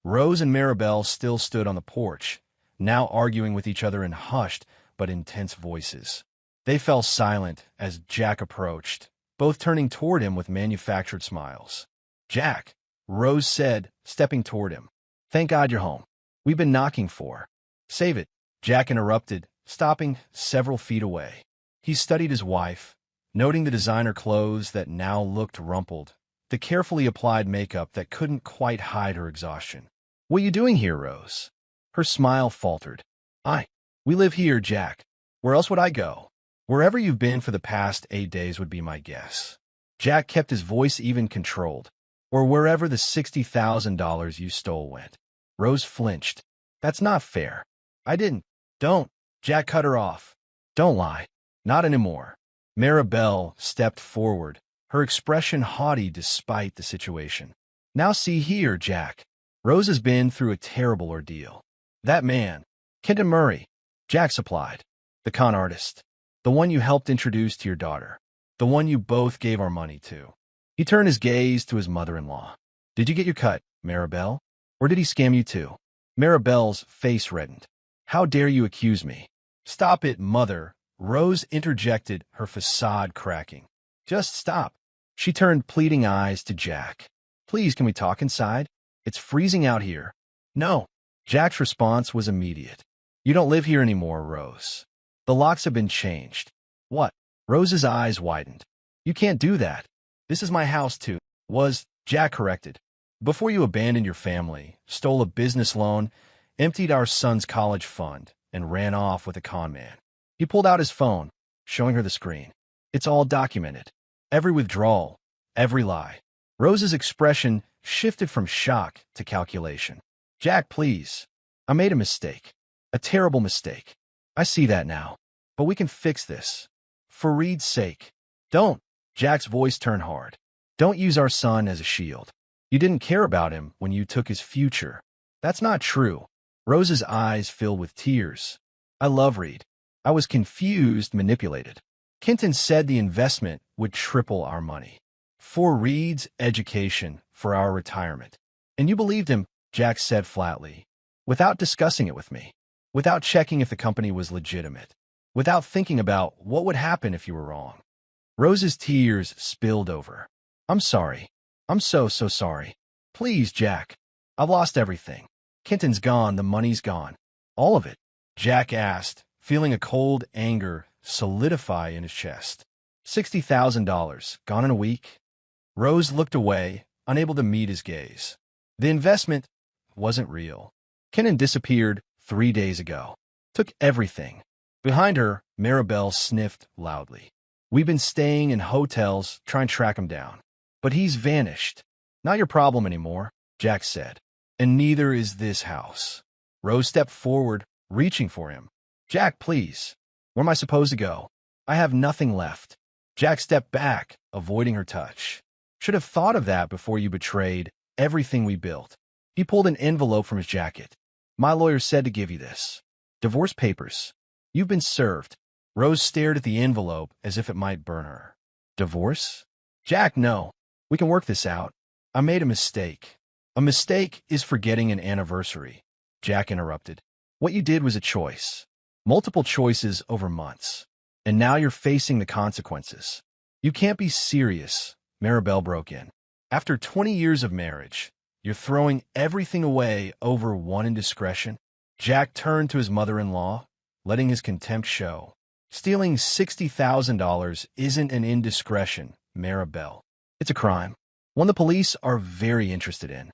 Rose and Maribel still stood on the porch, now arguing with each other in hushed but intense voices. They fell silent as Jack approached, both turning toward him with manufactured smiles. "Jack," Rose said, stepping toward him. "Thank God you're home. We've been knocking for." "Save it," Jack interrupted, stopping several feet away. He studied his wife, noting the designer clothes that now looked rumpled, the carefully applied makeup that couldn't quite hide her exhaustion. "What are you doing here, Rose?" Her smile faltered. We live here, Jack. Where else would I go?" "Wherever you've been for the past 8 days would be my guess." Jack kept his voice even controlled. "Or wherever the $60,000 you stole went." Rose flinched. "That's not fair. I didn't." "Don't." Jack cut her off. "Don't lie. Not anymore." Maribel stepped forward, her expression haughty despite the situation. "Now see here, Jack. Rose has been through a terrible ordeal. That man, Kenton Murray," Jack supplied. "The con artist. The one you helped introduce to your daughter. The one you both gave our money to." He turned his gaze to his mother-in-law. "Did you get your cut, Maribel? Or did he scam you too?" Maribel's face reddened. "How dare you accuse me?" "Stop it, Mother," Rose interjected, her facade cracking. "Just stop." She turned pleading eyes to Jack. "Please, can we talk inside? It's freezing out here." "No." Jack's response was immediate. "You don't live here anymore, Rose. The locks have been changed." "What?" Rose's eyes widened. "You can't do that. This is my house too." Jack corrected. "Before you abandoned your family, stole a business loan, emptied our son's college fund, and ran off with a con man." He pulled out his phone, showing her the screen. "It's all documented. Every withdrawal, every lie." Rose's expression shifted from shock to calculation. "Jack, please. I made a mistake. A terrible mistake. I see that now. But we can fix this. For Reed's sake." "Don't." Jack's voice turned hard. "Don't use our son as a shield. You didn't care about him when you took his future." "That's not true." Rose's eyes filled with tears. "I love Reed. I was confused, manipulated. Kenton said the investment would triple our money. For Reed's education, for our retirement. And you believed him," Jack said flatly, "without discussing it with me, without checking if the company was legitimate, without thinking about what would happen if you were wrong." Rose's tears spilled over. "I'm sorry. I'm so sorry. Please, Jack. I've lost everything. Kenton's gone, the money's gone. All of it." Jack asked, feeling a cold anger solidify in his chest. $60,000, gone in a week? Rose looked away, unable to meet his gaze. The investment wasn't real. Kenton disappeared 3 days ago. Took everything. Behind her, Maribel sniffed loudly. "We've been staying in hotels, trying to track him down. But he's vanished. Not your problem anymore," Jack said. "And neither is this house." Rose stepped forward, reaching for him. "Jack, please. Where am I supposed to go? I have nothing left." Jack stepped back, avoiding her touch. "Should have thought of that before you betrayed everything we built." He pulled an envelope from his jacket. "My lawyer said to give you this. Divorce papers. You've been served." Rose stared at the envelope as if it might burn her. "Divorce?" Jack, no. We can work this out. I made a mistake. A mistake is forgetting an anniversary. Jack interrupted. What you did was a choice. Multiple choices over months. And now you're facing the consequences. You can't be serious, Maribel broke in. After 20 years of marriage, you're throwing everything away over one indiscretion? Jack turned to his mother-in-law, letting his contempt show. Stealing $60,000 isn't an indiscretion, Maribel. It's a crime. One the police are very interested in.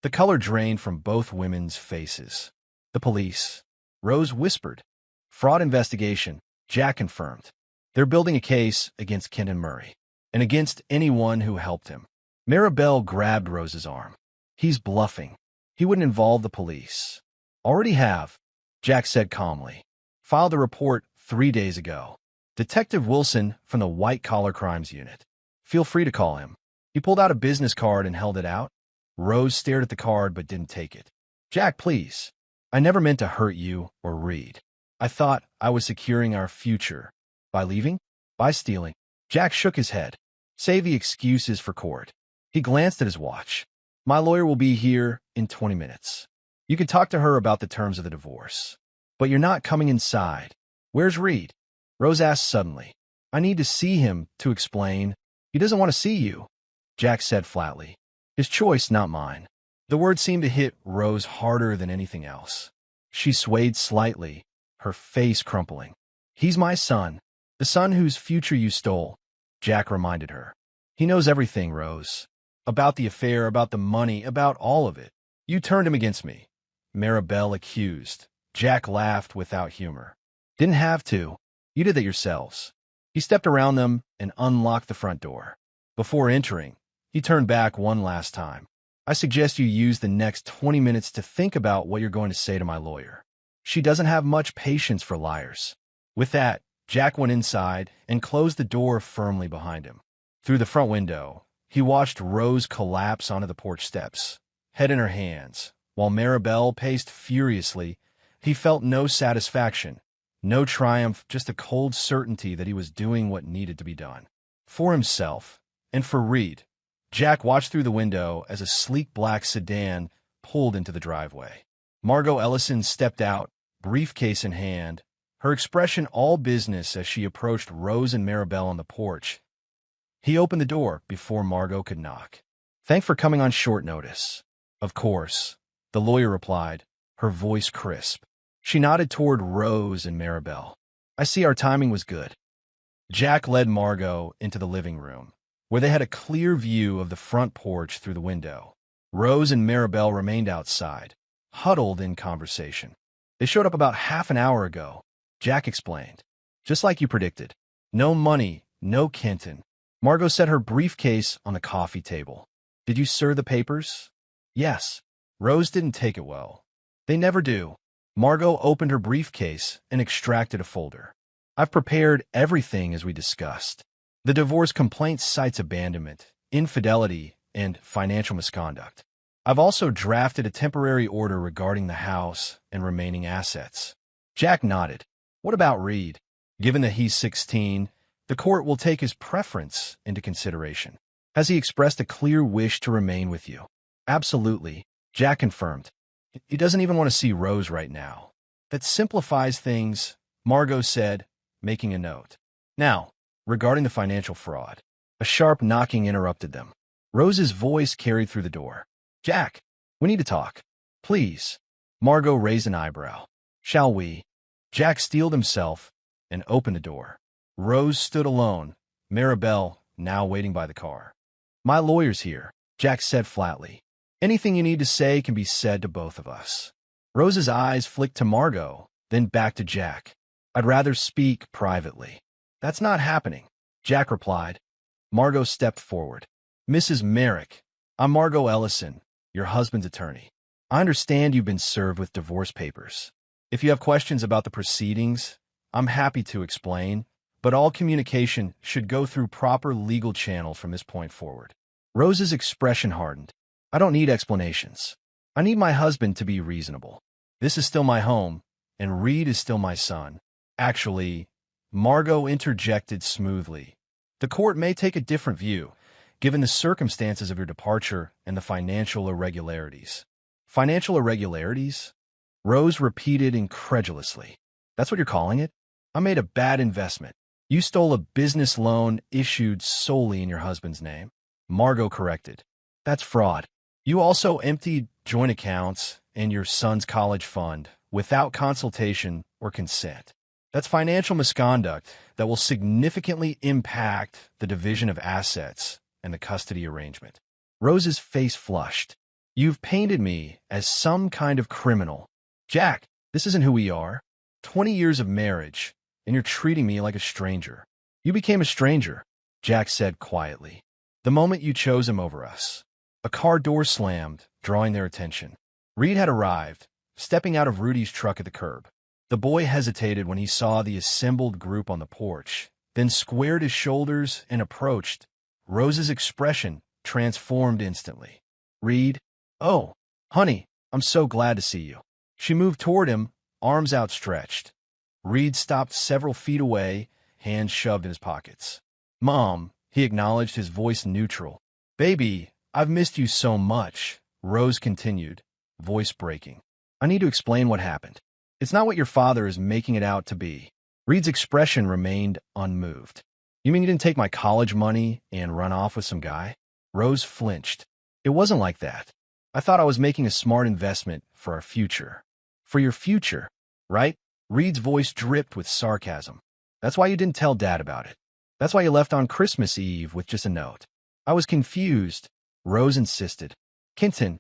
The color drained from both women's faces. The police. Rose whispered. Fraud investigation, Jack confirmed. They're building a case against Kenton Murray, and against anyone who helped him. Maribel grabbed Rose's arm. He's bluffing. He wouldn't involve the police. Already have, Jack said calmly. Filed a report 3 days ago. Detective Wilson from the White Collar Crimes Unit. Feel free to call him. He pulled out a business card and held it out. Rose stared at the card but didn't take it. Jack, please. I never meant to hurt you or Reed. I thought I was securing our future. By leaving? By stealing. Jack shook his head. Save the excuses for court. He glanced at his watch. My lawyer will be here in 20 minutes. You can talk to her about the terms of the divorce. But you're not coming inside. Where's Reed? Rose asked suddenly. I need to see him to explain. He doesn't want to see you, Jack said flatly. His choice, not mine. The word seemed to hit Rose harder than anything else. She swayed slightly, her face crumpling. He's my son, the son whose future you stole, Jack reminded her. He knows everything, Rose. About the affair, about the money, about all of it. You turned him against me, Maribel accused. Jack laughed without humor. Didn't have to. You did that yourselves. He stepped around them and unlocked the front door. Before entering, he turned back one last time. I suggest you use the next 20 minutes to think about what you're going to say to my lawyer. She doesn't have much patience for liars. With that, Jack went inside and closed the door firmly behind him. Through the front window, he watched Rose collapse onto the porch steps, head in her hands, while Maribel paced furiously. He felt no satisfaction, no triumph, just a cold certainty that he was doing what needed to be done. For himself, and for Reed. Jack watched through the window as a sleek black sedan pulled into the driveway. Margot Ellison stepped out, briefcase in hand, her expression all business as she approached Rose and Maribel on the porch. He opened the door before Margot could knock. Thanks for coming on short notice. Of course, the lawyer replied, her voice crisp. She nodded toward Rose and Maribel. I see our timing was good. Jack led Margot into the living room, where they had a clear view of the front porch through the window. Rose and Maribel remained outside, huddled in conversation. They showed up about half an hour ago, Jack explained. Just like you predicted. No money, no Kenton. Margot set her briefcase on the coffee table. Did you serve the papers? Yes. Rose didn't take it well. They never do. Margot opened her briefcase and extracted a folder. I've prepared everything as we discussed. The divorce complaint cites abandonment, infidelity, and financial misconduct. I've also drafted a temporary order regarding the house and remaining assets. Jack nodded. What about Reed? Given that he's 16, the court will take his preference into consideration. Has he expressed a clear wish to remain with you? Absolutely, Jack confirmed. He doesn't even want to see Rose right now. That simplifies things, Margot said, making a note. Now, regarding the financial fraud, a sharp knocking interrupted them. Rose's voice carried through the door. Jack, we need to talk. Please. Margot raised an eyebrow. Shall we? Jack steeled himself and opened the door. Rose stood alone, Maribel now waiting by the car. My lawyer's here, Jack said flatly. Anything you need to say can be said to both of us. Rose's eyes flicked to Margot, then back to Jack. I'd rather speak privately. That's not happening, Jack replied. Margot stepped forward. Mrs. Merrick, I'm Margot Ellison, your husband's attorney. I understand you've been served with divorce papers. If you have questions about the proceedings, I'm happy to explain, but all communication should go through proper legal channels from this point forward. Rose's expression hardened. I don't need explanations. I need my husband to be reasonable. This is still my home, and Reed is still my son. Actually, Margot interjected smoothly. The court may take a different view, given the circumstances of your departure and the financial irregularities. Financial irregularities? Rose repeated incredulously. That's what you're calling it? I made a bad investment. You stole a business loan issued solely in your husband's name. Margot corrected. That's fraud. You also emptied joint accounts and your son's college fund without consultation or consent. That's financial misconduct that will significantly impact the division of assets and the custody arrangement. Rose's face flushed. You've painted me as some kind of criminal. Jack, this isn't who we are. 20 years of marriage, and you're treating me like a stranger. You became a stranger, Jack said quietly, the moment you chose him over us. A car door slammed, drawing their attention. Reed had arrived, stepping out of Rudy's truck at the curb. The boy hesitated when he saw the assembled group on the porch, then squared his shoulders and approached. Rose's expression transformed instantly. Reed, oh, honey, I'm so glad to see you. She moved toward him, arms outstretched. Reed stopped several feet away, hands shoved in his pockets. Mom, he acknowledged, his voice neutral. Baby, I've missed you so much, Rose continued, voice breaking. I need to explain what happened. It's not what your father is making it out to be. Reed's expression remained unmoved. You mean you didn't take my college money and run off with some guy? Rose flinched. It wasn't like that. I thought I was making a smart investment for our future. For your future, right? Reed's voice dripped with sarcasm. That's why you didn't tell Dad about it. That's why you left on Christmas Eve with just a note. I was confused, Rose insisted. Kenton,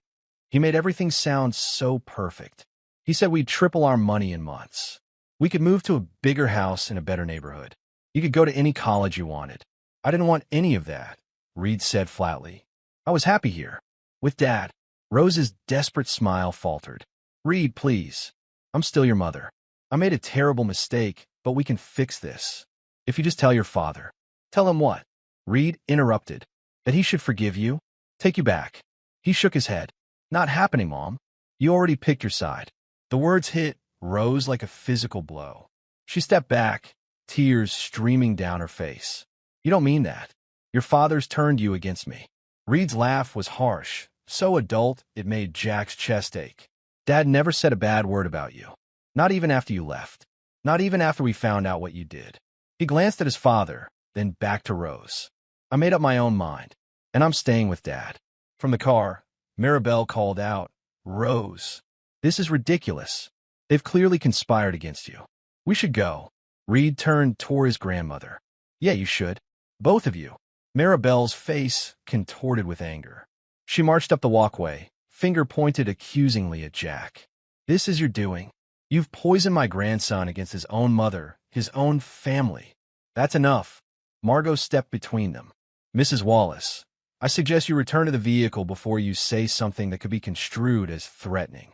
he made everything sound so perfect. He said we'd triple our money in months. We could move to a bigger house in a better neighborhood. You could go to any college you wanted. I didn't want any of that, Reed said flatly. I was happy here, with Dad. Rose's desperate smile faltered. Reed, please. I'm still your mother. I made a terrible mistake, but we can fix this. If you just tell your father. Tell him what? Reed interrupted. That he should forgive you? Take you back. He shook his head. Not happening, Mom. You already picked your side. The words hit Rose like a physical blow. She stepped back, tears streaming down her face. You don't mean that. Your father's turned you against me. Reed's laugh was harsh, so adult it made Jack's chest ache. Dad never said a bad word about you. Not even after you left. Not even after we found out what you did. He glanced at his father, then back to Rose. I made up my own mind, and I'm staying with Dad. From the car, Maribel called out, Rose, this is ridiculous. They've clearly conspired against you. We should go. Reed turned toward his grandmother. Yeah, you should. Both of you. Maribel's face contorted with anger. She marched up the walkway, finger pointed accusingly at Jack. This is your doing. You've poisoned my grandson against his own mother, his own family. That's enough. Margot stepped between them. Mrs. Wallace, I suggest you return to the vehicle before you say something that could be construed as threatening.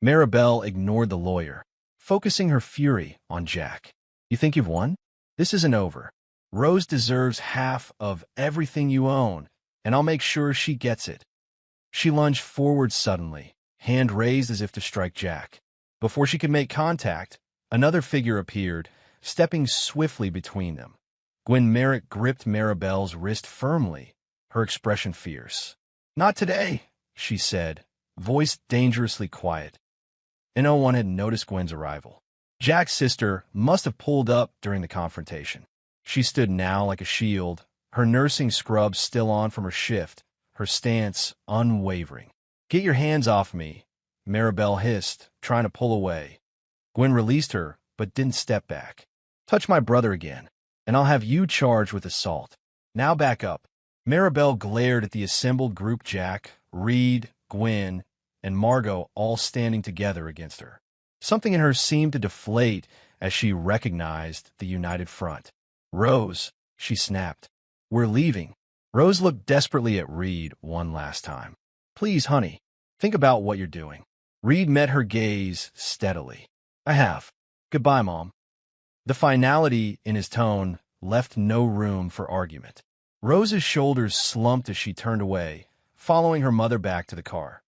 Maribel ignored the lawyer, focusing her fury on Jack. You think you've won? This isn't over. Rose deserves half of everything you own, and I'll make sure she gets it. She lunged forward suddenly, hand raised as if to strike Jack. Before she could make contact, another figure appeared, stepping swiftly between them. Gwen Merrick gripped Maribel's wrist firmly, her expression fierce. Not today, she said, voice dangerously quiet. And no one had noticed Gwen's arrival. Jack's sister must have pulled up during the confrontation. She stood now like a shield, her nursing scrubs still on from her shift, her stance unwavering. Get your hands off me, Maribel hissed, trying to pull away. Gwen released her, but didn't step back. Touch my brother again, and I'll have you charged with assault. Now back up. Maribel glared at the assembled group. Jack, Reed, Gwen, and Margot all standing together against her. Something in her seemed to deflate as she recognized the united front. Rose, she snapped. We're leaving. Rose looked desperately at Reed one last time. Please, honey, think about what you're doing. Reed met her gaze steadily. I have. Goodbye, Mom. The finality in his tone left no room for argument. Rose's shoulders slumped as she turned away, following her mother back to the car.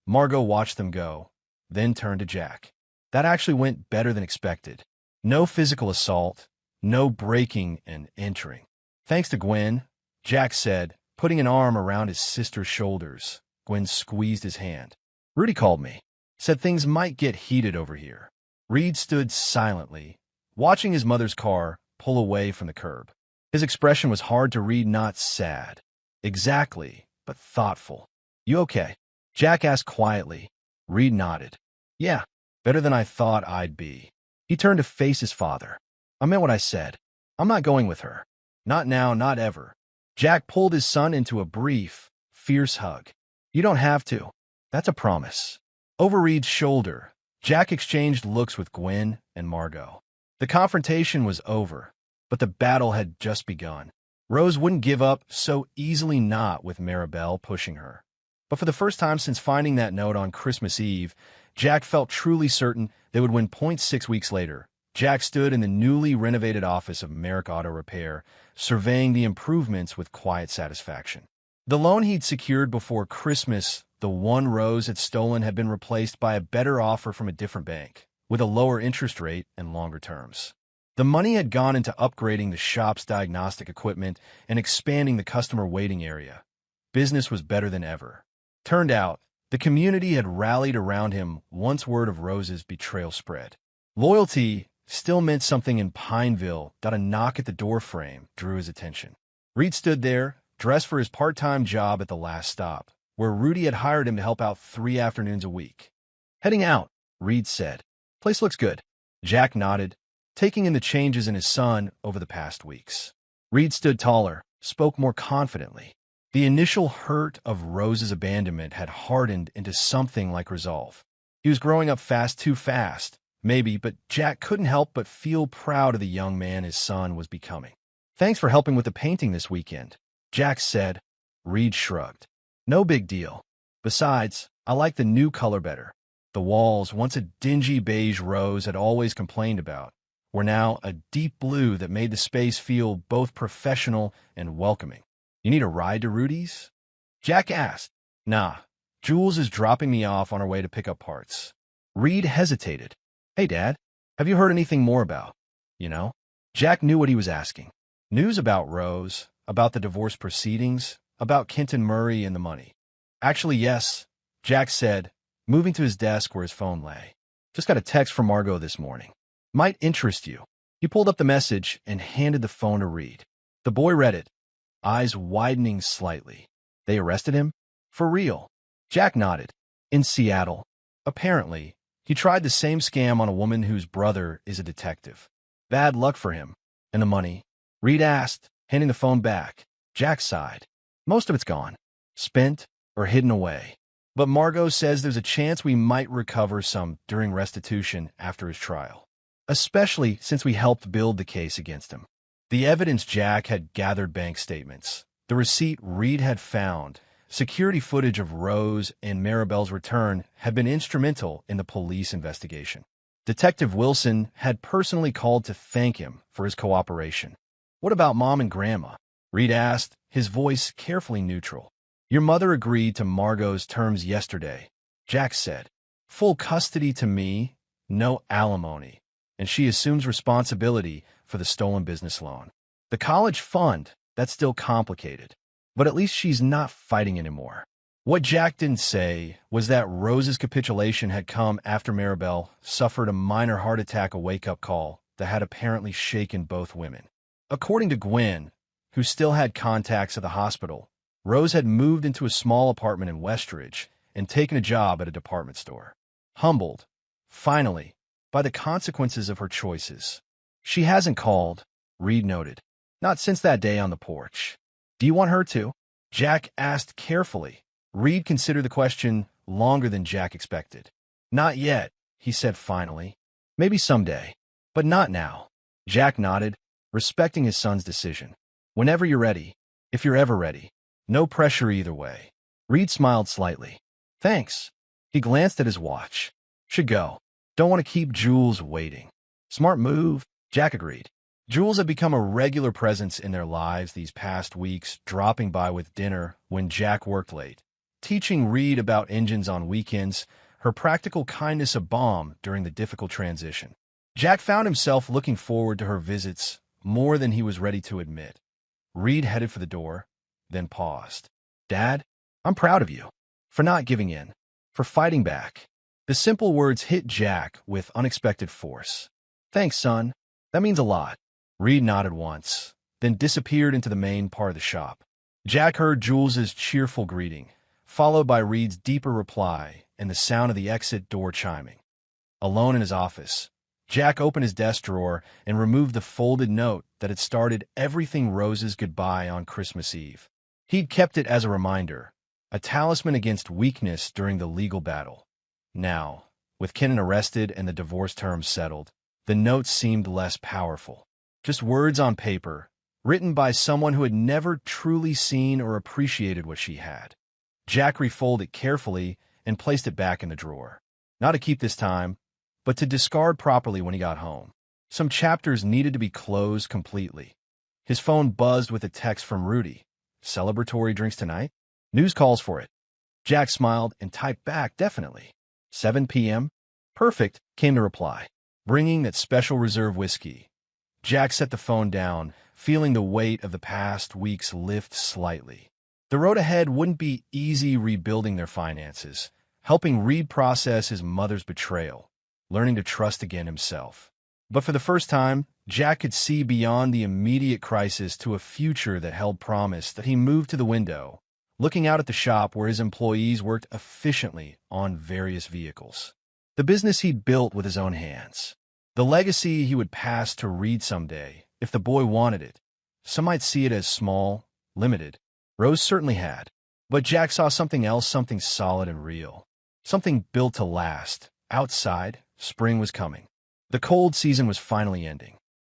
Margot watched them go, then turned to Jack. That actually went better than expected. No physical assault, no breaking and entering. Thanks to Gwen, Jack said, Putting an arm around his sister's shoulders, Gwen squeezed his hand. Rudy called me. Said things might get heated over here. Reed stood silently, watching his mother's car pull away from the curb. His expression was hard to read, not sad. Exactly, but thoughtful. You okay? Jack asked quietly. Reed nodded. Yeah, better than I thought I'd be. He turned to face his father. I meant what I said. I'm not going with her. Not now, not ever. Jack pulled his son into a brief, fierce hug. You don't have to. That's a promise. Over Reed's shoulder, Jack exchanged looks with Gwen and Margot. The confrontation was over, but the battle had just begun. Rose wouldn't give up so easily, not with Maribel pushing her. But for the first time since finding that note on Christmas Eve, Jack felt truly certain they would win. 6 weeks later, Jack stood in the newly renovated office of Merrick Auto Repair, surveying the improvements with quiet satisfaction. The loan he'd secured before Christmas, the one Rose had stolen, had been replaced by a better offer from a different bank, with a lower interest rate and longer terms. The money had gone into upgrading the shop's diagnostic equipment and expanding the customer waiting area. Business was better than ever. Turned out, the community had rallied around him once word of Rose's betrayal spread. Loyalty still meant something in Pineville. A knock at the door frame drew his attention. Reed stood there, dressed for his part-time job at the last stop, where Rudy had hired him to help out 3 afternoons a week. Heading out, Reed said. Place looks good. Jack nodded, taking in the changes in his son over the past weeks. Reed stood taller, spoke more confidently. The initial hurt of Rose's abandonment had hardened into something like resolve. He was growing up fast, too fast, maybe, but Jack couldn't help but feel proud of the young man his son was becoming. Thanks for helping with the painting this weekend, Jack said. Reed shrugged. No big deal. Besides, I like the new color better. The walls, once a dingy beige Rose had always complained about, were now a deep blue that made the space feel both professional and welcoming. You need a ride to Rudy's? Jack asked. Nah, Jules is dropping me off on her way to pick up parts. Reed hesitated. Hey, Dad, have you heard anything more about, Jack knew what he was asking. News about Rose, about the divorce proceedings, about Kenton Murray and the money. Actually, yes, Jack said, moving to his desk where his phone lay. Just got a text from Margot this morning. Might interest you. He pulled up the message and handed the phone to Reed. The boy read it, eyes widening slightly. They arrested him? For real? Jack nodded. In Seattle. Apparently, he tried the same scam on a woman whose brother is a detective. Bad luck for him. And the money? Reed asked, handing the phone back. Jack sighed. Most of it's gone. Spent or hidden away. But Margot says there's a chance we might recover some during restitution after his trial. Especially since we helped build the case against him. The evidence Jack had gathered, bank statements, the receipt Reed had found, security footage of Rose and Maribel's return had been instrumental in the police investigation. Detective Wilson had personally called to thank him for his cooperation. What about Mom and Grandma? Reed asked, his voice carefully neutral. Your mother agreed to Margot's terms yesterday, Jack said. Full custody to me, no alimony, and she assumes responsibility for the stolen business loan. The college fund, that's still complicated, but at least she's not fighting anymore. What Jack didn't say was that Rose's capitulation had come after Maribel suffered a minor heart attack, a wake-up call that had apparently shaken both women. According to Gwen, who still had contacts at the hospital, Rose had moved into a small apartment in Westridge and taken a job at a department store. Humbled, finally, by the consequences of her choices. She hasn't called, Reed noted. Not since that day on the porch. Do you want her to? Jack asked carefully. Reed considered the question longer than Jack expected. Not yet, he said finally. Maybe someday, but not now. Jack nodded, respecting his son's decision. Whenever you're ready, if you're ever ready. No pressure either way. Reed smiled slightly. Thanks. He glanced at his watch. Should go. Don't want to keep Jules waiting. Smart move, Jack agreed. Jules had become a regular presence in their lives these past weeks, dropping by with dinner when Jack worked late, teaching Reed about engines on weekends, her practical kindness a balm during the difficult transition. Jack found himself looking forward to her visits more than he was ready to admit. Reed headed for the door, then paused. "Dad, I'm proud of you. For not giving in. For fighting back." The simple words hit Jack with unexpected force. "Thanks, son. That means a lot." Reed nodded once, then disappeared into the main part of the shop. Jack heard Jules's cheerful greeting, followed by Reed's deeper reply and the sound of the exit door chiming. Alone in his office, Jack opened his desk drawer and removed the folded note that had started everything Rose's goodbye on Christmas Eve. He'd kept it as a reminder, a talisman against weakness during the legal battle. Now, with Kennan arrested and the divorce terms settled, the note seemed less powerful. Just words on paper, written by someone who had never truly seen or appreciated what she had. Jack refolded it carefully and placed it back in the drawer. Not to keep this time, but to discard properly when he got home. Some chapters needed to be closed completely. His phone buzzed with a text from Rudy. "Celebratory drinks tonight? News calls for it." Jack smiled and typed back, "Definitely." 7 p.m.? "Perfect," came the reply, bringing that special reserve whiskey. Jack set the phone down, feeling the weight of the past weeks lift slightly. The road ahead wouldn't be easy rebuilding their finances, helping Reed process his mother's betrayal, learning to trust again himself. But for the first time, Jack could see beyond the immediate crisis to a future that held promise. That he moved to the window, looking out at the shop where his employees worked efficiently on various vehicles. The business he'd built with his own hands. The legacy he would pass to Reed someday, if the boy wanted it. Some might see it as small, limited. Rose certainly had. But Jack saw something else, something solid and real. Something built to last. Outside, spring was coming. The cold season was finally ending.